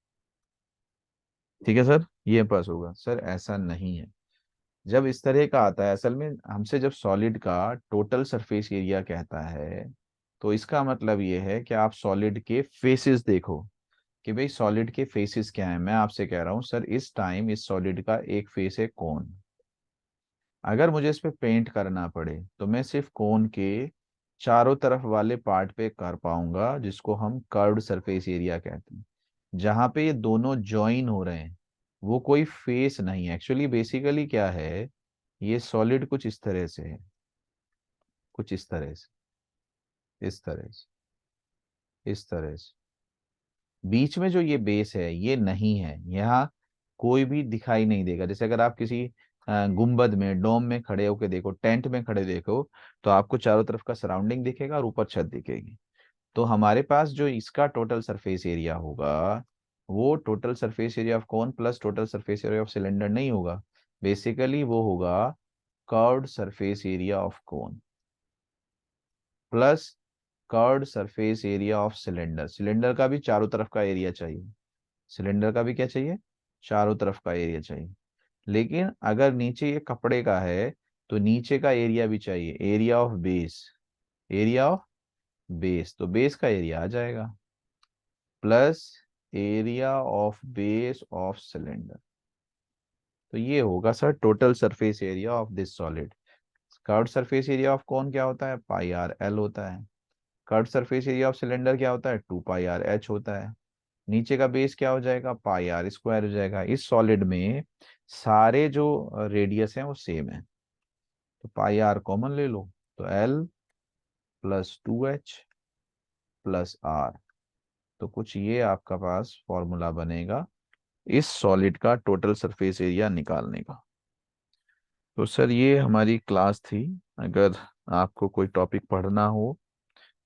ठीक है सर, ये पास होगा। सर ऐसा नहीं है। जब इस तरह का आता है, असल में हमसे जब सॉलिड का टोटल सरफेस एरिया कहता है, तो इसका मतलब ये है कि आप सॉलिड के फेसेस देखो, कि भाई सॉलिड के फेसेस क्या हैं। मैं आपसे कह रहा हूँ सर, इस टाइम इस सॉलिड का एक फेस है कोन। अगर मुझे इस पे पेंट करना पड़े तो मैं सिर्फ कोन के चारों तरफ वाले पार्ट पे कर पाऊंगा, जिसको हम कर्व्ड सरफेस एरिया कहते हैं। जहां पे ये दोनों ज्वाइन हो रहे हैं, वो कोई फेस नहीं है। एक्चुअली बेसिकली क्या है, ये सॉलिड कुछ इस तरह से है, कुछ इस तरह से, इस तरह से, इस तरह से। बीच में जो ये बेस है ये नहीं है, यहाँ कोई भी दिखाई नहीं देगा। जैसे अगर आप किसी गुंबद में, डोम में खड़े होकर देखो, टेंट में खड़े देखो, तो आपको चारों तरफ का सराउंडिंग दिखेगा और ऊपर छत दिखेगी। तो हमारे पास जो इसका टोटल सरफेस एरिया होगा, वो total surface area of cone plus total surface area of cylinder नहीं होगा। बेसिकली वो होगा curved surface area of cone plus curved surface area of cylinder. Cylinder का भी चारों तरफ का एरिया चाहिए, सिलेंडर का भी क्या चाहिए, चारों तरफ का एरिया चाहिए। लेकिन अगर नीचे ये कपड़े का है, तो नीचे का एरिया भी चाहिए, area of base, area of base. तो बेस का एरिया आ जाएगा plus area of base of cylinder. तो ये होगा sir total surface area of this solid. Curved surface area of कौन क्या होता है, πr l होता है। Curved surface area of cylinder क्या होता है, 2πr h होता है। नीचे का बेस क्या हो जाएगा, पाई आर स्क्वायर हो जाएगा। इस सॉलिड में सारे जो रेडियस हैं वो सेम है, तो पाई आर कॉमन ले लो, तो L plus 2h plus are. तो कुछ ये आपका पास फॉर्मूला बनेगा इस सॉलिड का टोटल सरफेस एरिया निकालने का। तो सर ये हमारी क्लास थी। अगर आपको कोई टॉपिक पढ़ना हो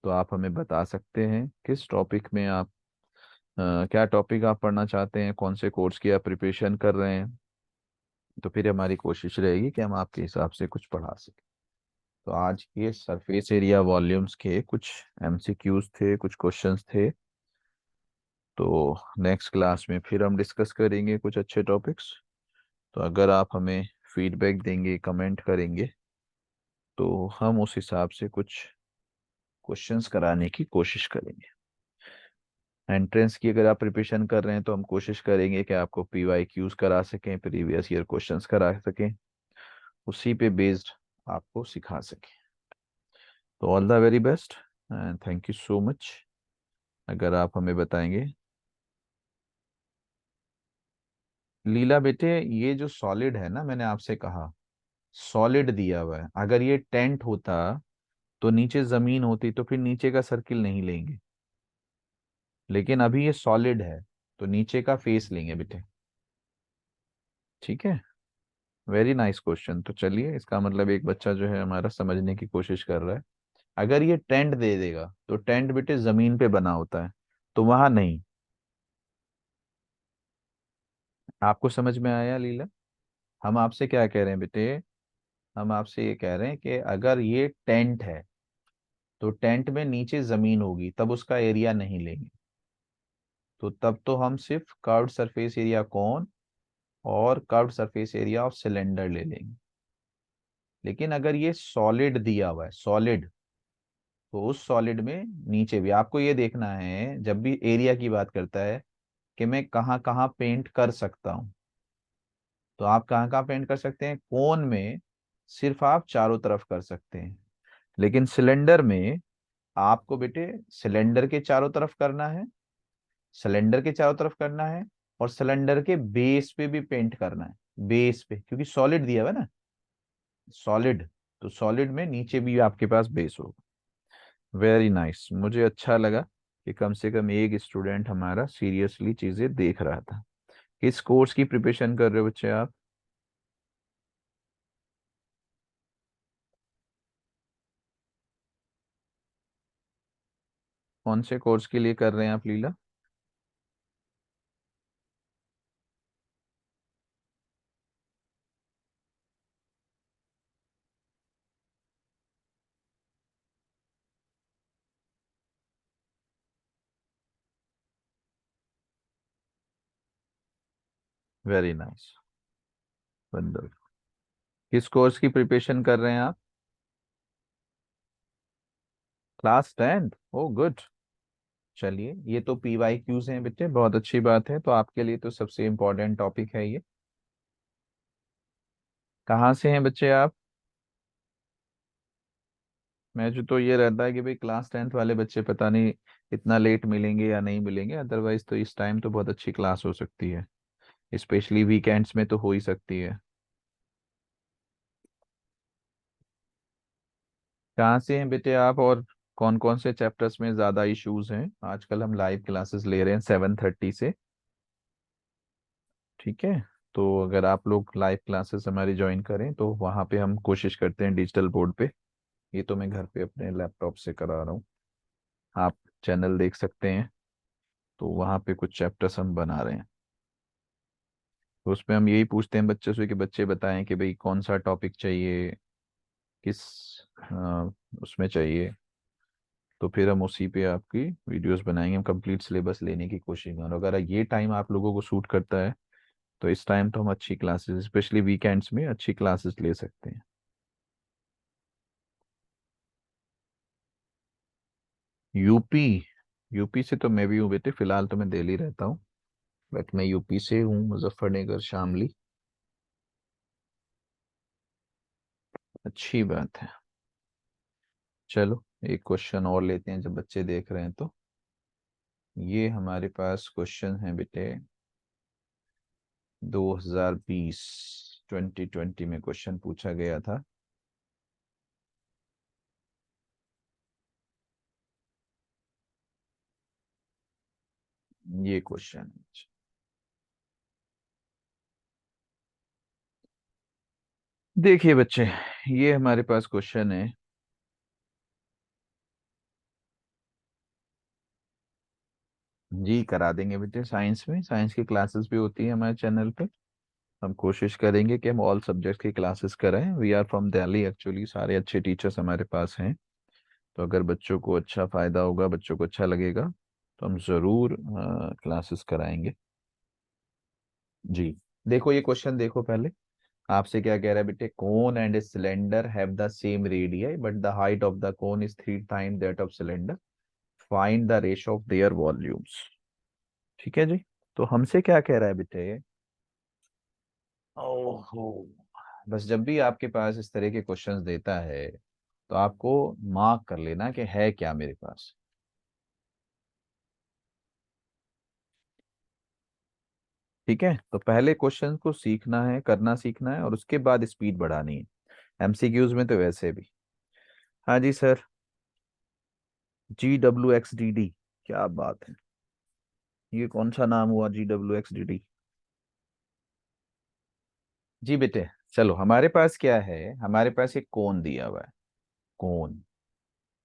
तो आप हमें बता सकते हैं किस टॉपिक में आप क्या टॉपिक आप पढ़ना चाहते हैं, कौन से कोर्स की आप प्रिपरेशन कर रहे हैं। तो फिर हमारी कोशिश रहेगी कि हम आपके हिसाब से कुछ पढ़ा सकें। तो आज के सरफेस एरिया वॉल्यूम्स के कुछ एमसीक्यूज थे, कुछ क्वेश्चंस थे। तो नेक्स्ट क्लास में फिर हम डिस्कस करेंगे कुछ अच्छे टॉपिक्स। तो अगर आप हमें फीडबैक देंगे, कमेंट करेंगे, तो हम उस हिसाब से कुछ क्वेश्चंस कराने की कोशिश करेंगे। एंट्रेंस की अगर आप प्रिपरेशन कर रहे हैं तो हम कोशिश करेंगे कि आपको PYQs करा सकें, प्रीवियस ईयर क्वेश्चंस करा सकें, उसी पे बेस्ड आपको सिखा सकें। तो all the very best and thank you so much. अगर आप हमें बताएंगे। लीला बेटे, ये जो सॉलिड है ना, मैंने आपसे कहा सॉलिड दिया हुआ है, अगर ये टेंट होता तो नीचे जमीन होती तो फिर नीचे का सर्किल नहीं लेंगे, लेकिन अभी ये सॉलिड है तो नीचे का फेस लेंगे बेटे। ठीक है, वेरी नाइस क्वेश्चन। तो चलिए, इसका मतलब एक बच्चा जो है हमारा समझने की कोशिश कर रहा है। अगर ये टेंट दे देगा तो टेंट बेटे जमीन पे बना होता है, तो वहां नहीं। आपको समझ में आया लीला? हम आपसे क्या कह रहे हैं बेटे, हम आपसे ये कह रहे हैं कि अगर ये टेंट है तो टेंट में नीचे जमीन होगी, तब उसका एरिया नहीं लेंगे। तो तब तो हम सिर्फ कर्व्ड सरफेस एरिया कौन और curved surface area of cylinder ले लेंगे। लेकिन अगर ये सॉलिड दिया हुआ है, सॉलिड, तो उस सॉलिड में नीचे भी आपको ये देखना है, जब भी एरिया की बात करता है कि मैं कहाँ कहाँ पेंट कर सकता हूँ। तो आप कहाँ कहाँ पेंट कर सकते हैं, कोन में सिर्फ आप चारों तरफ कर सकते हैं, लेकिन सिलेंडर में आपको बेटे सिलेंडर के चारों तरफ करना है, सिलेंडर के चारों तरफ करना है, और सिलेंडर के बेस पे भी पेंट करना है, बेस पे, क्योंकि सॉलिड दिया हुआ है ना, सॉलिड। तो सॉलिड में नीचे भी आपके पास बेस होगा। वेरी नाइस, मुझे अच्छा लगा कि कम से कम एक स्टूडेंट हमारा सीरियसली चीजें देख रहा था। किस कोर्स की प्रिपरेशन कर रहे हो बच्चे आप? कौन से कोर्स के लिए कर रहे हैं आप लीला? Very nice, wonderful. किस कोर्स की प्रिपरेशन कर रहे हैं आप? Class 10, oh good. चलिए, ये तो PYQs हैं बेटे, बहुत अच्छी बात है। तो आपके लिए तो सबसे इम्पोर्टेंट टॉपिक है ये। कहाँ से हैं बच्चे आप? मैं जो तो ये रहता है कि भाई क्लास 10th वाले बच्चे पता नहीं इतना लेट मिलेंगे या नहीं मिलेंगे, अदरवाइज तो इस टाइम तो बहुत अच्छी क्लास हो सकती है, स्पेशली वीकेंड्स में तो हो ही सकती है। कहाँ से हैं बेटे आप, और कौन कौन से चैप्टर्स में ज़्यादा इश्यूज हैं? आजकल हम लाइव क्लासेस ले रहे हैं 7:30 से। ठीक है, तो अगर आप लोग लाइव क्लासेस हमारी ज्वाइन करें तो वहाँ पे हम कोशिश करते हैं डिजिटल बोर्ड पे। ये तो मैं घर पे अपने लैपटॉप से करा रहा हूँ, आप चैनल देख सकते हैं। तो वहाँ पे कुछ चैप्टर्स हम बना रहे हैं। तो उसमें हम यही पूछते हैं बच्चों से कि बच्चे बताएं कि भाई कौन सा टॉपिक चाहिए, किस उसमें चाहिए। तो फिर हम उसी पे आपकी वीडियोस बनाएंगे, हम कंप्लीट सिलेबस लेने की कोशिश करें। अगर ये टाइम आप लोगों को सूट करता है तो इस टाइम तो हम अच्छी क्लासेस, स्पेशली वीकेंड्स में अच्छी क्लासेस ले सकते हैं। यूपी? यूपी से तो मैं भी हूँ बेटे, फिलहाल तो मैं दिल्ली रहता हूँ, बट मैं यूपी से हूँ, मुजफ्फरनगर, शामली। अच्छी बात है। चलो, एक क्वेश्चन और लेते हैं जब बच्चे देख रहे हैं तो। ये हमारे पास क्वेश्चन है बेटे 2020 2020 में क्वेश्चन पूछा गया था। ये क्वेश्चन देखिए बच्चे, ये हमारे पास क्वेश्चन है। जी करा देंगे बेटे, साइंस में साइंस की क्लासेस भी होती है हमारे चैनल पे। हम कोशिश करेंगे कि हम ऑल सब्जेक्ट्स की क्लासेस कराएं। We are from Delhi actually, सारे अच्छे टीचर्स हमारे पास हैं। तो अगर बच्चों को अच्छा फायदा होगा, बच्चों को अच्छा लगेगा, तो हम जरूर क्लासेस कराएंगे। जी देखो ये क्वेश्चन देखो पहले। आपसे क्या कह रहा है बेटे, cone and cylinder have the same radius but the height of the cone is 3 time that of cylinder, find the ratio of their volumes. ठीक है जी। तो हमसे क्या कह रहा है बेटे, ओहो, बस जब भी आपके पास इस तरह के क्वेश्चंस देता है तो आपको मार्क कर लेना कि है क्या मेरे पास। ठीक है, तो पहले क्वेश्चन को सीखना है, करना सीखना है, और उसके बाद स्पीड बढ़ानी है। एमसीक्यूज में तो वैसे भी। हाँ जी सर। GWXDD, क्या बात है। ये कौन सा नाम हुआ GWXDD? जी बेटे, चलो हमारे पास क्या है, हमारे पास एक कोन दिया हुआ है, कोन,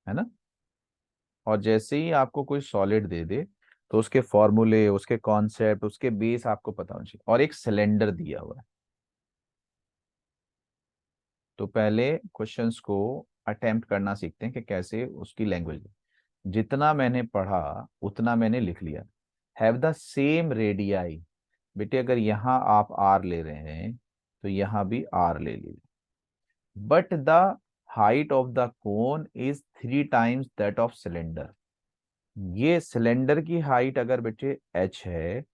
है ना। और जैसे ही आपको कोई सॉलिड दे दे तो उसके फॉर्मूले, उसके कॉन्सेप्ट, उसके बेस आपको पता होना चाहिए। और एक सिलेंडर दिया हुआ है। तो पहले क्वेश्चंस को अटेम्प्ट करना सीखते हैं कि कैसे उसकी लैंग्वेज। जितना मैंने पढ़ा उतना मैंने लिख लिया। हैव द सेम रेडियाई, बेटे अगर यहाँ आप आर ले रहे हैं तो यहाँ भी आर ले लीजिए। But the height of the cone is 3 times that of cylinder. ये सिलेंडर की हाइट अगर बेटे एच है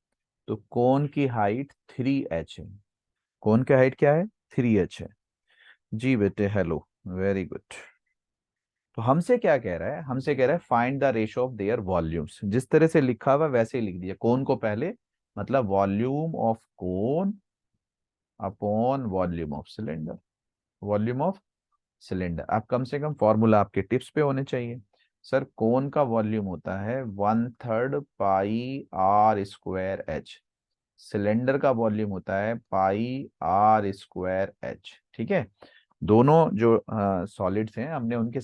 तो कोन की हाइट 3h है। कोन की हाइट क्या है? 3h है। जी बेटे, हेलो, वेरी गुड। तो हमसे क्या कह रहा है, हमसे कह रहा है find the ratio of their volumes. जिस तरह से लिखा हुआ वैसे ही लिख दिया, कोन को पहले, मतलब volume of cone upon volume of cylinder, volume of cylinder. अब कम से कम फॉर्मूला आपके टिप्स पे होने चाहिए। सर कोन का वॉल्यूम होता है 1/3 πr²h, सिलेंडर का वॉल्यूम होता है πr²h। ठीक है। दोनों जो सॉलिड्स हैं हमने उनके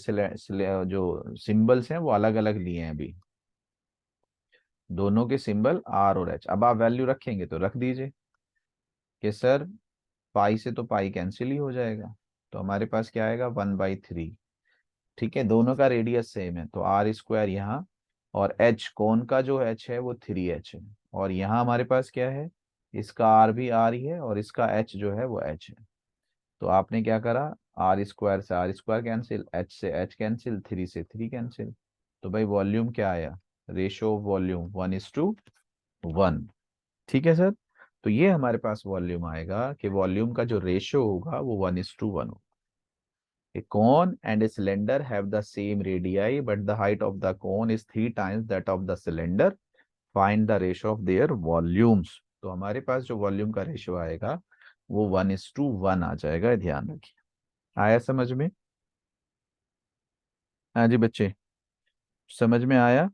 जो सिंबल्स हैं वो अलग अलग लिए हैं अभी। दोनों के सिंबल आर और एच। अब आप वैल्यू रखेंगे तो रख दीजिए कि सर पाई से तो पाई कैंसिल ही हो जाएगा, तो हमारे पास क्या आएगा 1/3। ठीक है, दोनों का रेडियस सेम है तो r² यहाँ, और एच कोन का जो एच है वो 3h है। और यहाँ हमारे पास क्या है, इसका r भी r ही है और इसका h जो है वो h है। तो आपने क्या करा, r² से r² कैंसिल, h से h कैंसिल, 3 से 3 कैंसिल। तो भाई वॉल्यूम क्या आया, रेशियो ऑफ वॉल्यूम 1:1। ठीक है सर। तो ये हमारे पास वॉल्यूम आएगा कि वॉल्यूम का जो रेशियो होगा वो 1:1 होगा। A cone and a cylinder have the same radii, but the height of the cone is 3 times that of the cylinder. Find the ratio of their volumes. तो हमारे पास जो वॉल्यूम का रेशियो आएगा वो 1:1 आ जाएगा, ध्यान रखिए। आया समझ में? हाँ जी बच्चे, समझ में आया।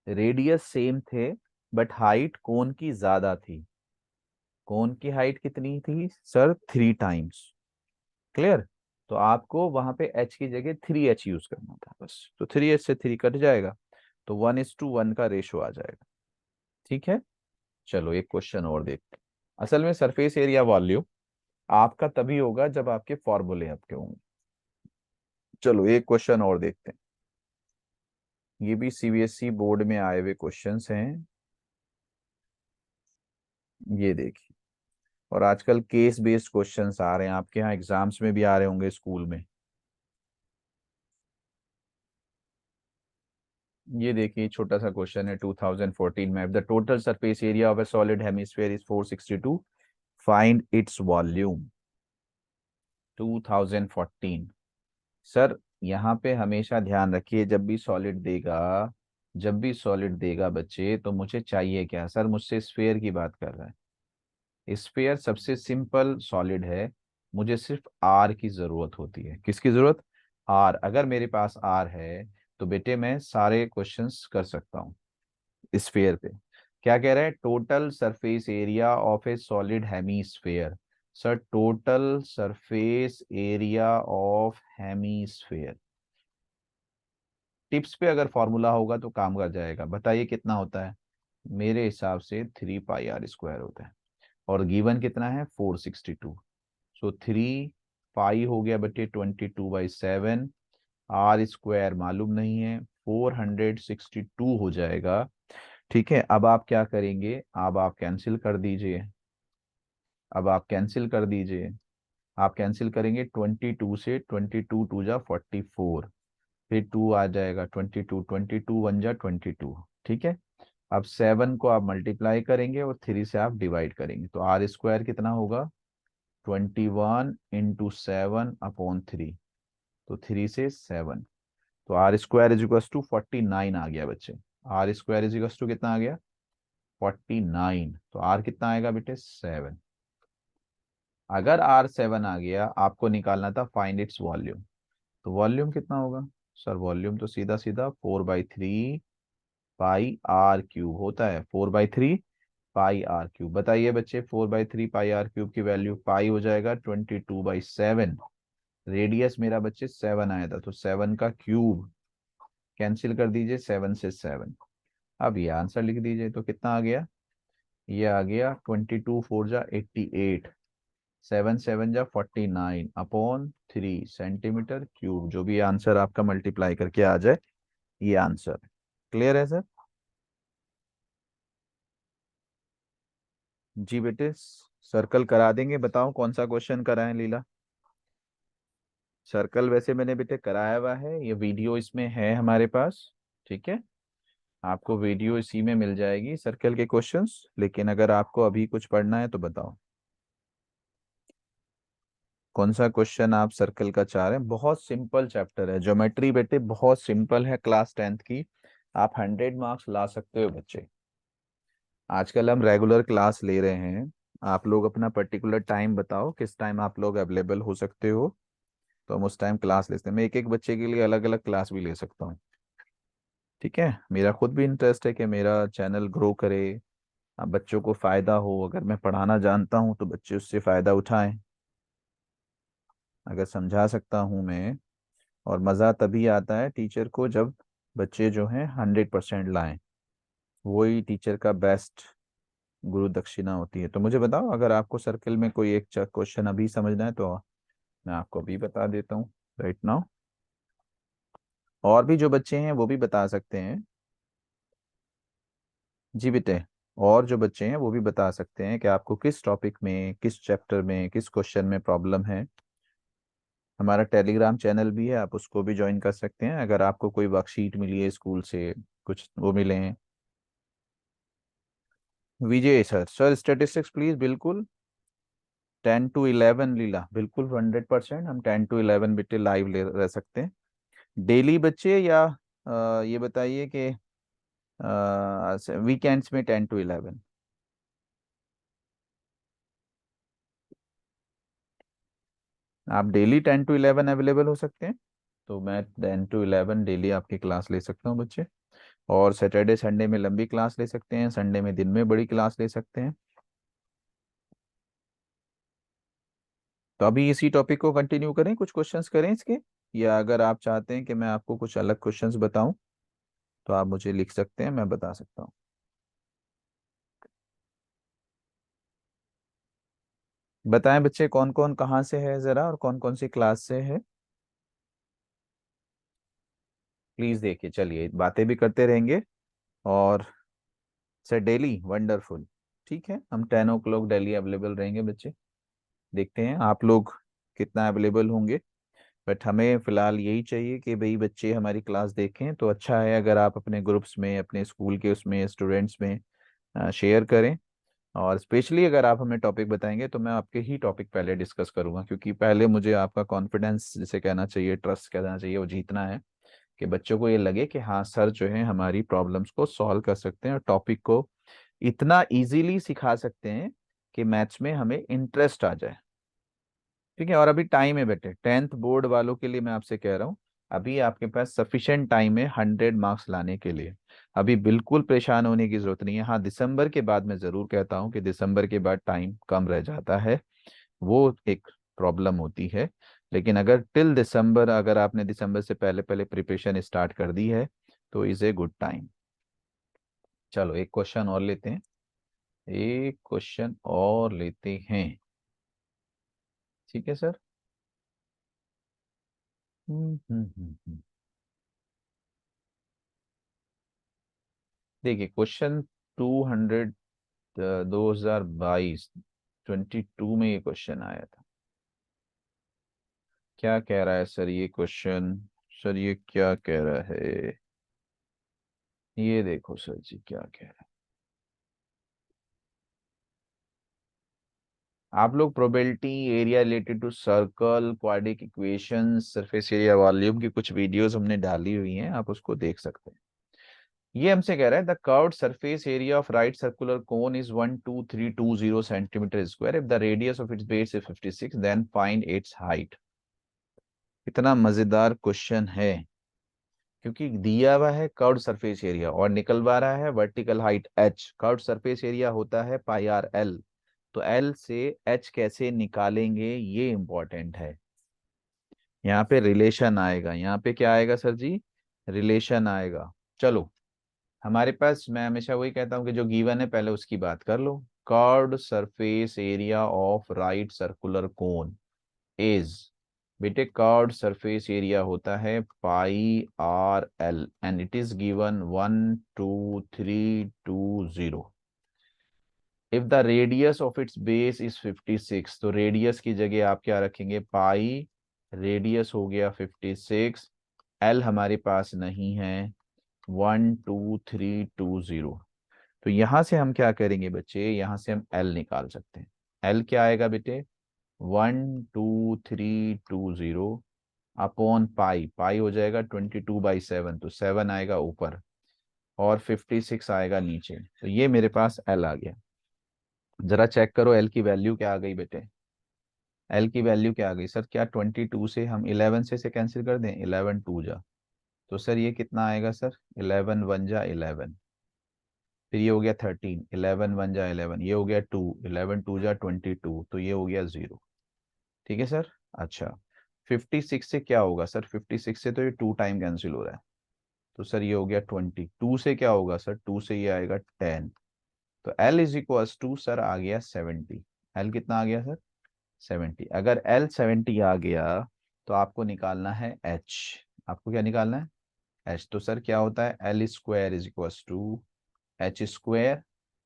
रेडियस सेम थे बट हाइट कोन की ज्यादा थी। कोन की हाइट कितनी थी सर? 3 टाइम्स। क्लियर। तो आपको वहां पे h की जगह 3h यूज करना था बस, तो 3h से 3 कट जाएगा, तो 1:1 का रेशो आ जाएगा। ठीक है। चलो एक क्वेश्चन और देखते हैं। असल में सरफेस एरिया वॉल्यूम आपका तभी होगा जब आपके फॉर्मूले आपके होंगे। चलो एक क्वेश्चन और देखते हैं। ये भी सीबीएसई बोर्ड में आए हुए क्वेश्चंस हैं, ये देखिए। और आजकल केस बेस्ड क्वेश्चंस आ रहे हैं, आपके यहाँ एग्जाम्स में भी आ रहे होंगे स्कूल में। ये देखिए छोटा सा क्वेश्चन है 2014 में, the total surface area of A solid hemisphere is 462, find its volume. 2014 sir, यहाँ पे हमेशा ध्यान रखिए, जब भी सॉलिड देगा बच्चे, तो मुझे चाहिए क्या? सर मुझसे स्फेयर की बात कर रहा है। स्फेयर सबसे सिंपल सॉलिड है, मुझे सिर्फ आर की जरूरत होती है। किसकी जरूरत? आर। अगर मेरे पास आर है तो बेटे मैं सारे क्वेश्चंस कर सकता हूँ स्फेयर पे। क्या कह रहा है? Total surface area of A solid hemisphere. Sir total surface area of hemisphere, tips पे अगर फॉर्मूला होगा तो काम कर जाएगा। बताइए कितना होता है? मेरे हिसाब से 3 पाई r स्क्वायर होता है। और गिवन कितना है? 462। सो 3 पाई हो गया बटे 22/7। आर स्क्वायर मालूम नहीं है, 462 हो जाएगा। ठीक है, अब आप क्या करेंगे? अब आप कैंसिल कर दीजिए। अब आप कैंसिल कर दीजिए। आप कैंसिल करेंगे 22 से, 22 2 जा 44, फिर 2 आ जाएगा, 22, 22 1 जा 22। ठीक है, अब 7 को आप मल्टीप्लाई करेंगे और 3 से आप डिवाइड करेंगे, तो आर स्क्वायर कितना होगा? 21 × 7/3। तो 3 से 7, तो r square is equal to 49 आ गया बच्चे। R square is equal to कितना आ गया? 49। तो आर कितना आएगा बेटे? 7। अगर आर 7 आ गया, आपको निकालना था फाइंड इट्स वॉल्यूम। तो वॉल्यूम कितना होगा? सर वॉल्यूम तो सीधा सीधा 4/3 पाई r क्यूब होता है। 4/3 पाई r क्यूब। बताइए बच्चे, 4/3 पाई r क्यूब की वैल्यू पाई हो जाएगा 22/7। रेडियस मेरा बच्चे 7 आया था, तो 7 का क्यूब। कैंसिल कर दीजिए 7 से 7। अब ये आंसर लिख दीजिए, तो कितना आ गया? ये आ गया 22 4 जा 88, 7 7 जा 49/3 सेंटीमीटर क्यूब। जो भी आंसर आपका मल्टीप्लाई करके आ जाए, ये आंसर। क्लियर है सर? जी बेटे, सर्कल करा देंगे। बताओ कौन सा क्वेश्चन कराएं लीला? सर्कल वैसे मैंने बेटे कराया हुआ है, ये वीडियो इसमें है हमारे पास। ठीक है, आपको वीडियो इसी में मिल जाएगी सर्कल के क्वेश्चंस। लेकिन अगर आपको अभी कुछ पढ़ना है तो बताओ कौन सा क्वेश्चन आप सर्कल का चाह रहे हैं। बहुत सिंपल चैप्टर है ज्योमेट्री बेटे, बहुत सिंपल है, क्लास 10th की। आप 100 मार्क्स ला सकते हो बच्चे। आजकल हम रेगुलर क्लास ले रहे हैं। आप लोग अपना पर्टिकुलर टाइम बताओ, किस टाइम आप लोग अवेलेबल हो सकते हो, तो हम उस टाइम क्लास लेते हैं। मैं एक एक बच्चे के लिए अलग अलग क्लास भी ले सकता हूँ। ठीक है, मेरा खुद भी इंटरेस्ट है कि मेरा चैनल ग्रो करे, बच्चों को फायदा हो। अगर मैं पढ़ाना जानता हूँ तो बच्चे उससे फायदा उठाएं। अगर समझा सकता हूँ मैं, और मज़ा तभी आता है टीचर को जब बच्चे जो हैं 100% लाएं। वही टीचर का बेस्ट गुरु दक्षिणा होती है। तो मुझे बताओ, अगर आपको सर्कल में कोई एक क्वेश्चन अभी समझना है तो मैं आपको अभी बता देता हूँ, राइट नाउ। और भी जो बच्चे हैं वो भी बता सकते हैं। जी बेटे, और जो बच्चे हैं वो भी बता सकते हैं कि आपको किस टॉपिक में, किस चैप्टर में, किस क्वेश्चन में प्रॉब्लम है। हमारा टेलीग्राम चैनल भी है, आप उसको भी ज्वाइन कर सकते हैं। अगर आपको कोई वर्कशीट मिली है स्कूल से, कुछ वो मिले हैं। विजय सर, सर स्टेटिस्टिक्स प्लीज, बिल्कुल 10 to 11 लीला, बिल्कुल 100% हम 10 to 11 बेटे लाइव ले रह सकते हैं। डेली बच्चे या ये बताइए कि वीकेंड्स में 10 to 11? आप डेली 10 to 11 अवेलेबल हो सकते हैं, तो मैं 10 to 11 डेली आपकी क्लास ले सकता हूँ बच्चे। और सैटरडे संडे में लंबी क्लास ले सकते हैं, संडे में दिन में बड़ी क्लास ले सकते हैं। तो अभी इसी टॉपिक को कंटिन्यू करें, कुछ क्वेश्चंस करें इसके, या अगर आप चाहते हैं कि मैं आपको कुछ अलग क्वेश्चंस बताऊं तो आप मुझे लिख सकते हैं, मैं बता सकता हूं। बताएं बच्चे, कौन कौन कहाँ से है जरा, और कौन कौन सी क्लास से है। प्लीज देखिए, चलिए बातें भी करते रहेंगे। और सर डेली वंडरफुल। ठीक है, हम 10 o'clock डेली अवेलेबल रहेंगे बच्चे। देखते हैं आप लोग कितना अवेलेबल होंगे। बट हमें फिलहाल यही चाहिए कि भाई बच्चे हमारी क्लास देखें। तो अच्छा है अगर आप अपने ग्रुप्स में, अपने स्कूल के उसमें स्टूडेंट्स में शेयर करें। और स्पेशली अगर आप हमें टॉपिक बताएंगे तो मैं आपके ही टॉपिक पहले डिस्कस करूंगा, क्योंकि पहले मुझे आपका कॉन्फिडेंस जिसे कहना चाहिए, ट्रस्ट कहना चाहिए, वो जीतना है कि बच्चों को ये लगे कि हाँ सर जो है हमारी प्रॉब्लम्स को सॉल्व कर सकते हैं और टॉपिक को इतना इजीली सिखा सकते हैं कि मैथ्स में हमें इंटरेस्ट आ जाए। ठीक है, और अभी टाइम है बेटे, 10th बोर्ड वालों के लिए मैं आपसे कह रहा हूँ, अभी आपके पास सफिशिएंट टाइम है 100 मार्क्स लाने के लिए। अभी बिल्कुल परेशान होने की जरूरत नहीं है। हाँ, दिसंबर के बाद मैं जरूर कहता हूँ कि दिसंबर के बाद टाइम कम रह जाता है, वो एक प्रॉब्लम होती है। लेकिन अगर टिल दिसंबर, अगर आपने दिसंबर से पहले पहले प्रिपरेशन स्टार्ट कर दी है तो इज ए गुड टाइम। चलो एक क्वेश्चन और लेते हैं, एक क्वेश्चन और लेते हैं। ठीक है सर। हम्म। देखिए क्वेश्चन 200, 2022 22 में ये क्वेश्चन आया था। क्या कह रहा है सर ये क्वेश्चन? सर ये क्या कह रहा है, ये देखो सर जी क्या कह रहा है। आप लोग probability, area related to circle, quadratic equation, surface area volume की कुछ वीडियोस हमने डाली हुई हैं, आप उसको देख सकते हैं। ये हमसे कह रहा है the curved surface area of right circular cone is 12320 centimetre square, if the radius of its base is 56, then find its height. इतना मजेदार क्वेश्चन है क्योंकि दिया हुआ है कर्व्ड सरफेस एरिया और निकलवा रहा है vertical height h। Curved surface area होता है पाई आर एल, तो एल से h कैसे निकालेंगे ये इंपॉर्टेंट है। यहाँ पे रिलेशन आएगा, यहाँ पे क्या आएगा सर जी, रिलेशन आएगा। चलो, हमारे पास, मैं हमेशा वही कहता हूँ कि जो गिवन है पहले उसकी बात कर लो। Curved surface area of right circular cone is, बेटे कर्व्ड सरफेस एरिया होता है pi R L and it is given 12320। If the radius of its base is 56, तो रेडियस की जगह आप क्या रखेंगे, पाई, रेडियस हो गया 56, एल हमारे पास नहीं है 12320। तो यहां से हम क्या करेंगे बच्चे, यहां से हम एल निकाल सकते हैं। एल क्या आएगा बेटे, 12320 अपॉन पाई, पाई हो जाएगा 22/7, तो 7 आएगा ऊपर और 56 आएगा नीचे, तो ये मेरे पास एल आ गया। जरा चेक करो एल की वैल्यू क्या आ गई बेटे, एल की वैल्यू क्या आ गई सर? क्या 22 से हम 11 से कैंसिल कर दें, 11 टू जा, तो सर ये कितना आएगा सर, 11 वन जा 11, फिर ये हो गया 13, 11 वन जा 11, ये हो गया 2, 11 टू जा 22, तो ये हो गया 0। ठीक है सर। अच्छा, 56 से क्या होगा सर, 56 से तो ये 2 टाइम कैंसिल हो रहा है, तो सर ये हो गया 20। 2 से क्या होगा सर, 2 से ये आएगा 10, तो L is equals to sir आ गया 70। L कितना आ गया सर, 70। अगर L 70 आ गया तो आपको निकालना है H। आपको क्या निकालना है, H। तो सर क्या होता है, L square is equals to H square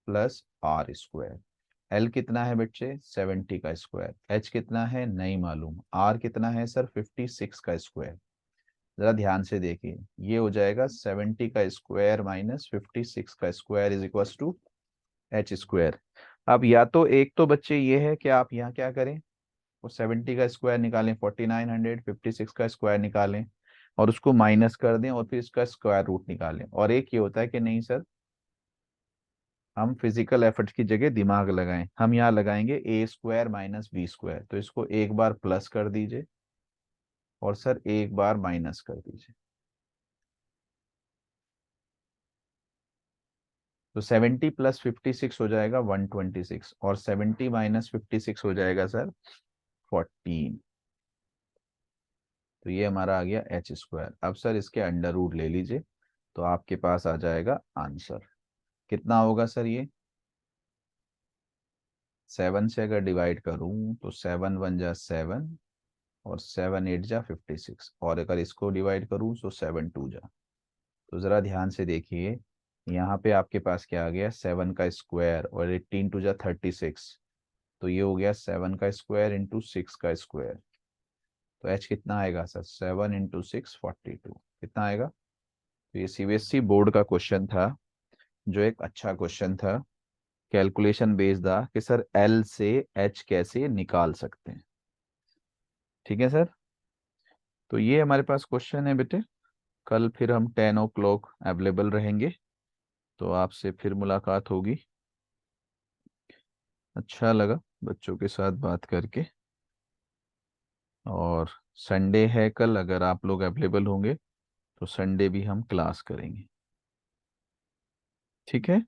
plus are square. L कितना है बच्चे, 70 का स्क्वायर, एच कितना है नहीं मालूम, आर कितना है सर 56 का स्क्वायर। जरा ध्यान से देखिए, ये हो जाएगा 70 का स्क्वायर माइनस 56 का square is equal to H square. अब या तो एक तो बच्चे ये है कि आप यहाँ क्या करें, वो 70 का स्क्वायर निकालें, 4900, 56 का स्क्वायर निकालें और उसको माइनस कर दें और फिर इसका स्क्वायर रूट निकालें। और एक ये होता है कि नहीं सर, हम फिजिकल एफर्ट की जगह दिमाग लगाएं, हम यहाँ लगाएंगे ए स्क्वायर माइनस बी स्क्वायर, तो इसको एक बार प्लस कर दीजिए और सर एक बार माइनस कर दीजिए, तो 70 प्लस 56 हो जाएगा 126 और 70 माइनस 56 हो जाएगा सर 14। तो ये हमारा आ गया एच स्क्वायर। अब सर इसके अंडर रूट ले लीजिए तो आपके पास आ जाएगा आंसर। कितना होगा सर ये, 7 से अगर डिवाइड करूं तो 7 वन जा 7 और 7 एट जा 56, और अगर इसको डिवाइड करूं तो 7 टू जा। तो ज़रा ध्यान से देखिए, यहाँ पे आपके पास क्या आ गया, 7 का स्क्वायर और 18 टू जा 36, तो ये हो गया 7 का स्क्वायर इंटू 6 का स्क्वायर। तो एच कितना आएगा सर, 7 इंटू 6 42, कितना आएगा? तो ये सीबीएसई बोर्ड का क्वेश्चन था, जो एक अच्छा क्वेश्चन था कैलकुलेशन बेस्ड दा कि सर एल से एच कैसे निकाल सकते हैं। ठीक है सर। तो ये हमारे पास क्वेश्चन है बेटे। कल फिर हम 10 o'clock अवेलेबल रहेंगे, तो आपसे फिर मुलाकात होगी। अच्छा लगा बच्चों के साथ बात करके। और संडे है कल, अगर आप लोग अवेलेबल होंगे तो संडे भी हम क्लास करेंगे। ठीक है।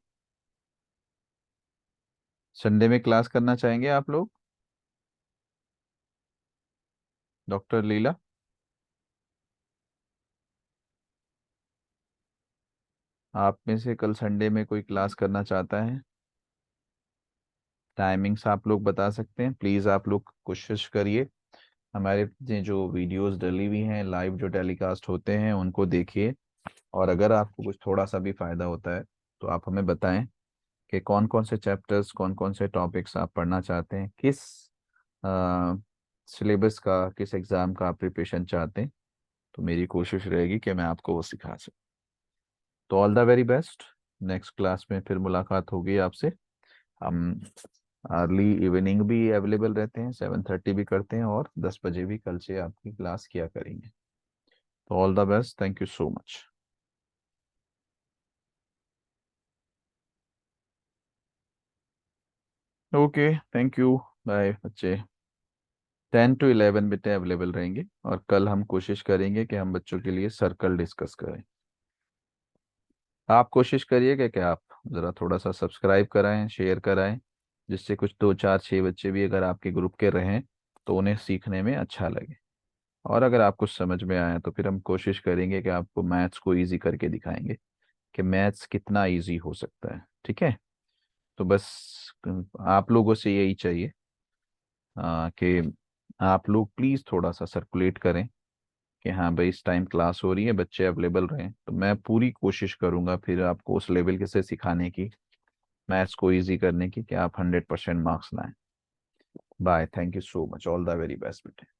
संडे में क्लास करना चाहेंगे आप लोग? डॉक्टर लीला, आप में से कल संडे में कोई क्लास करना चाहता है? टाइमिंग्स आप लोग बता सकते हैं प्लीज़। आप लोग कोशिश करिए, हमारे ये जो वीडियोस डली हुई हैं, लाइव जो टेलीकास्ट होते हैं उनको देखिए। और अगर आपको कुछ थोड़ा सा भी फ़ायदा होता है तो आप हमें बताएं कि कौन कौन से चैप्टर्स, कौन कौन से टॉपिक्स आप पढ़ना चाहते हैं, किस सिलेबस का, किस एग्ज़ाम का आप प्रिपरेशन चाहते हैं। तो मेरी कोशिश रहेगी कि मैं आपको वो सिखा सकूँ। तो all the very best. Next class में फिर मुलाकात होगी आपसे। हम अर्ली इवनिंग भी अवेलेबल रहते हैं, 7:30 भी करते हैं, और 10 बजे भी कल से आपकी क्लास किया करेंगे। तो all the best, thank you so much. Okay, thank you. Bye बच्चे। 10 to 11 बेटे अवेलेबल रहेंगे, और कल हम कोशिश करेंगे कि हम बच्चों के लिए सर्कल डिस्कस करें। आप कोशिश करिए कि आप ज़रा थोड़ा सा सब्सक्राइब कराएं, शेयर कराएं, जिससे कुछ 2 4 6 बच्चे भी अगर आपके ग्रुप के रहें तो उन्हें सीखने में अच्छा लगे। और अगर आपको समझ में आए तो फिर हम कोशिश करेंगे कि आपको मैथ्स को इजी करके दिखाएंगे कि मैथ्स कितना इजी हो सकता है। ठीक है। तो बस आप लोगों से यही चाहिए कि आप लोग प्लीज़ थोड़ा सा सर्कुलेट करें कि हाँ भाई, इस टाइम क्लास हो रही है, बच्चे अवेलेबल रहें, तो मैं पूरी कोशिश करूंगा फिर आपको उस लेवल के से सिखाने की, मैथ्स को इजी करने की, कि आप 100% मार्क्स लाएं। Bye, thank you so much, all the very best बेटे।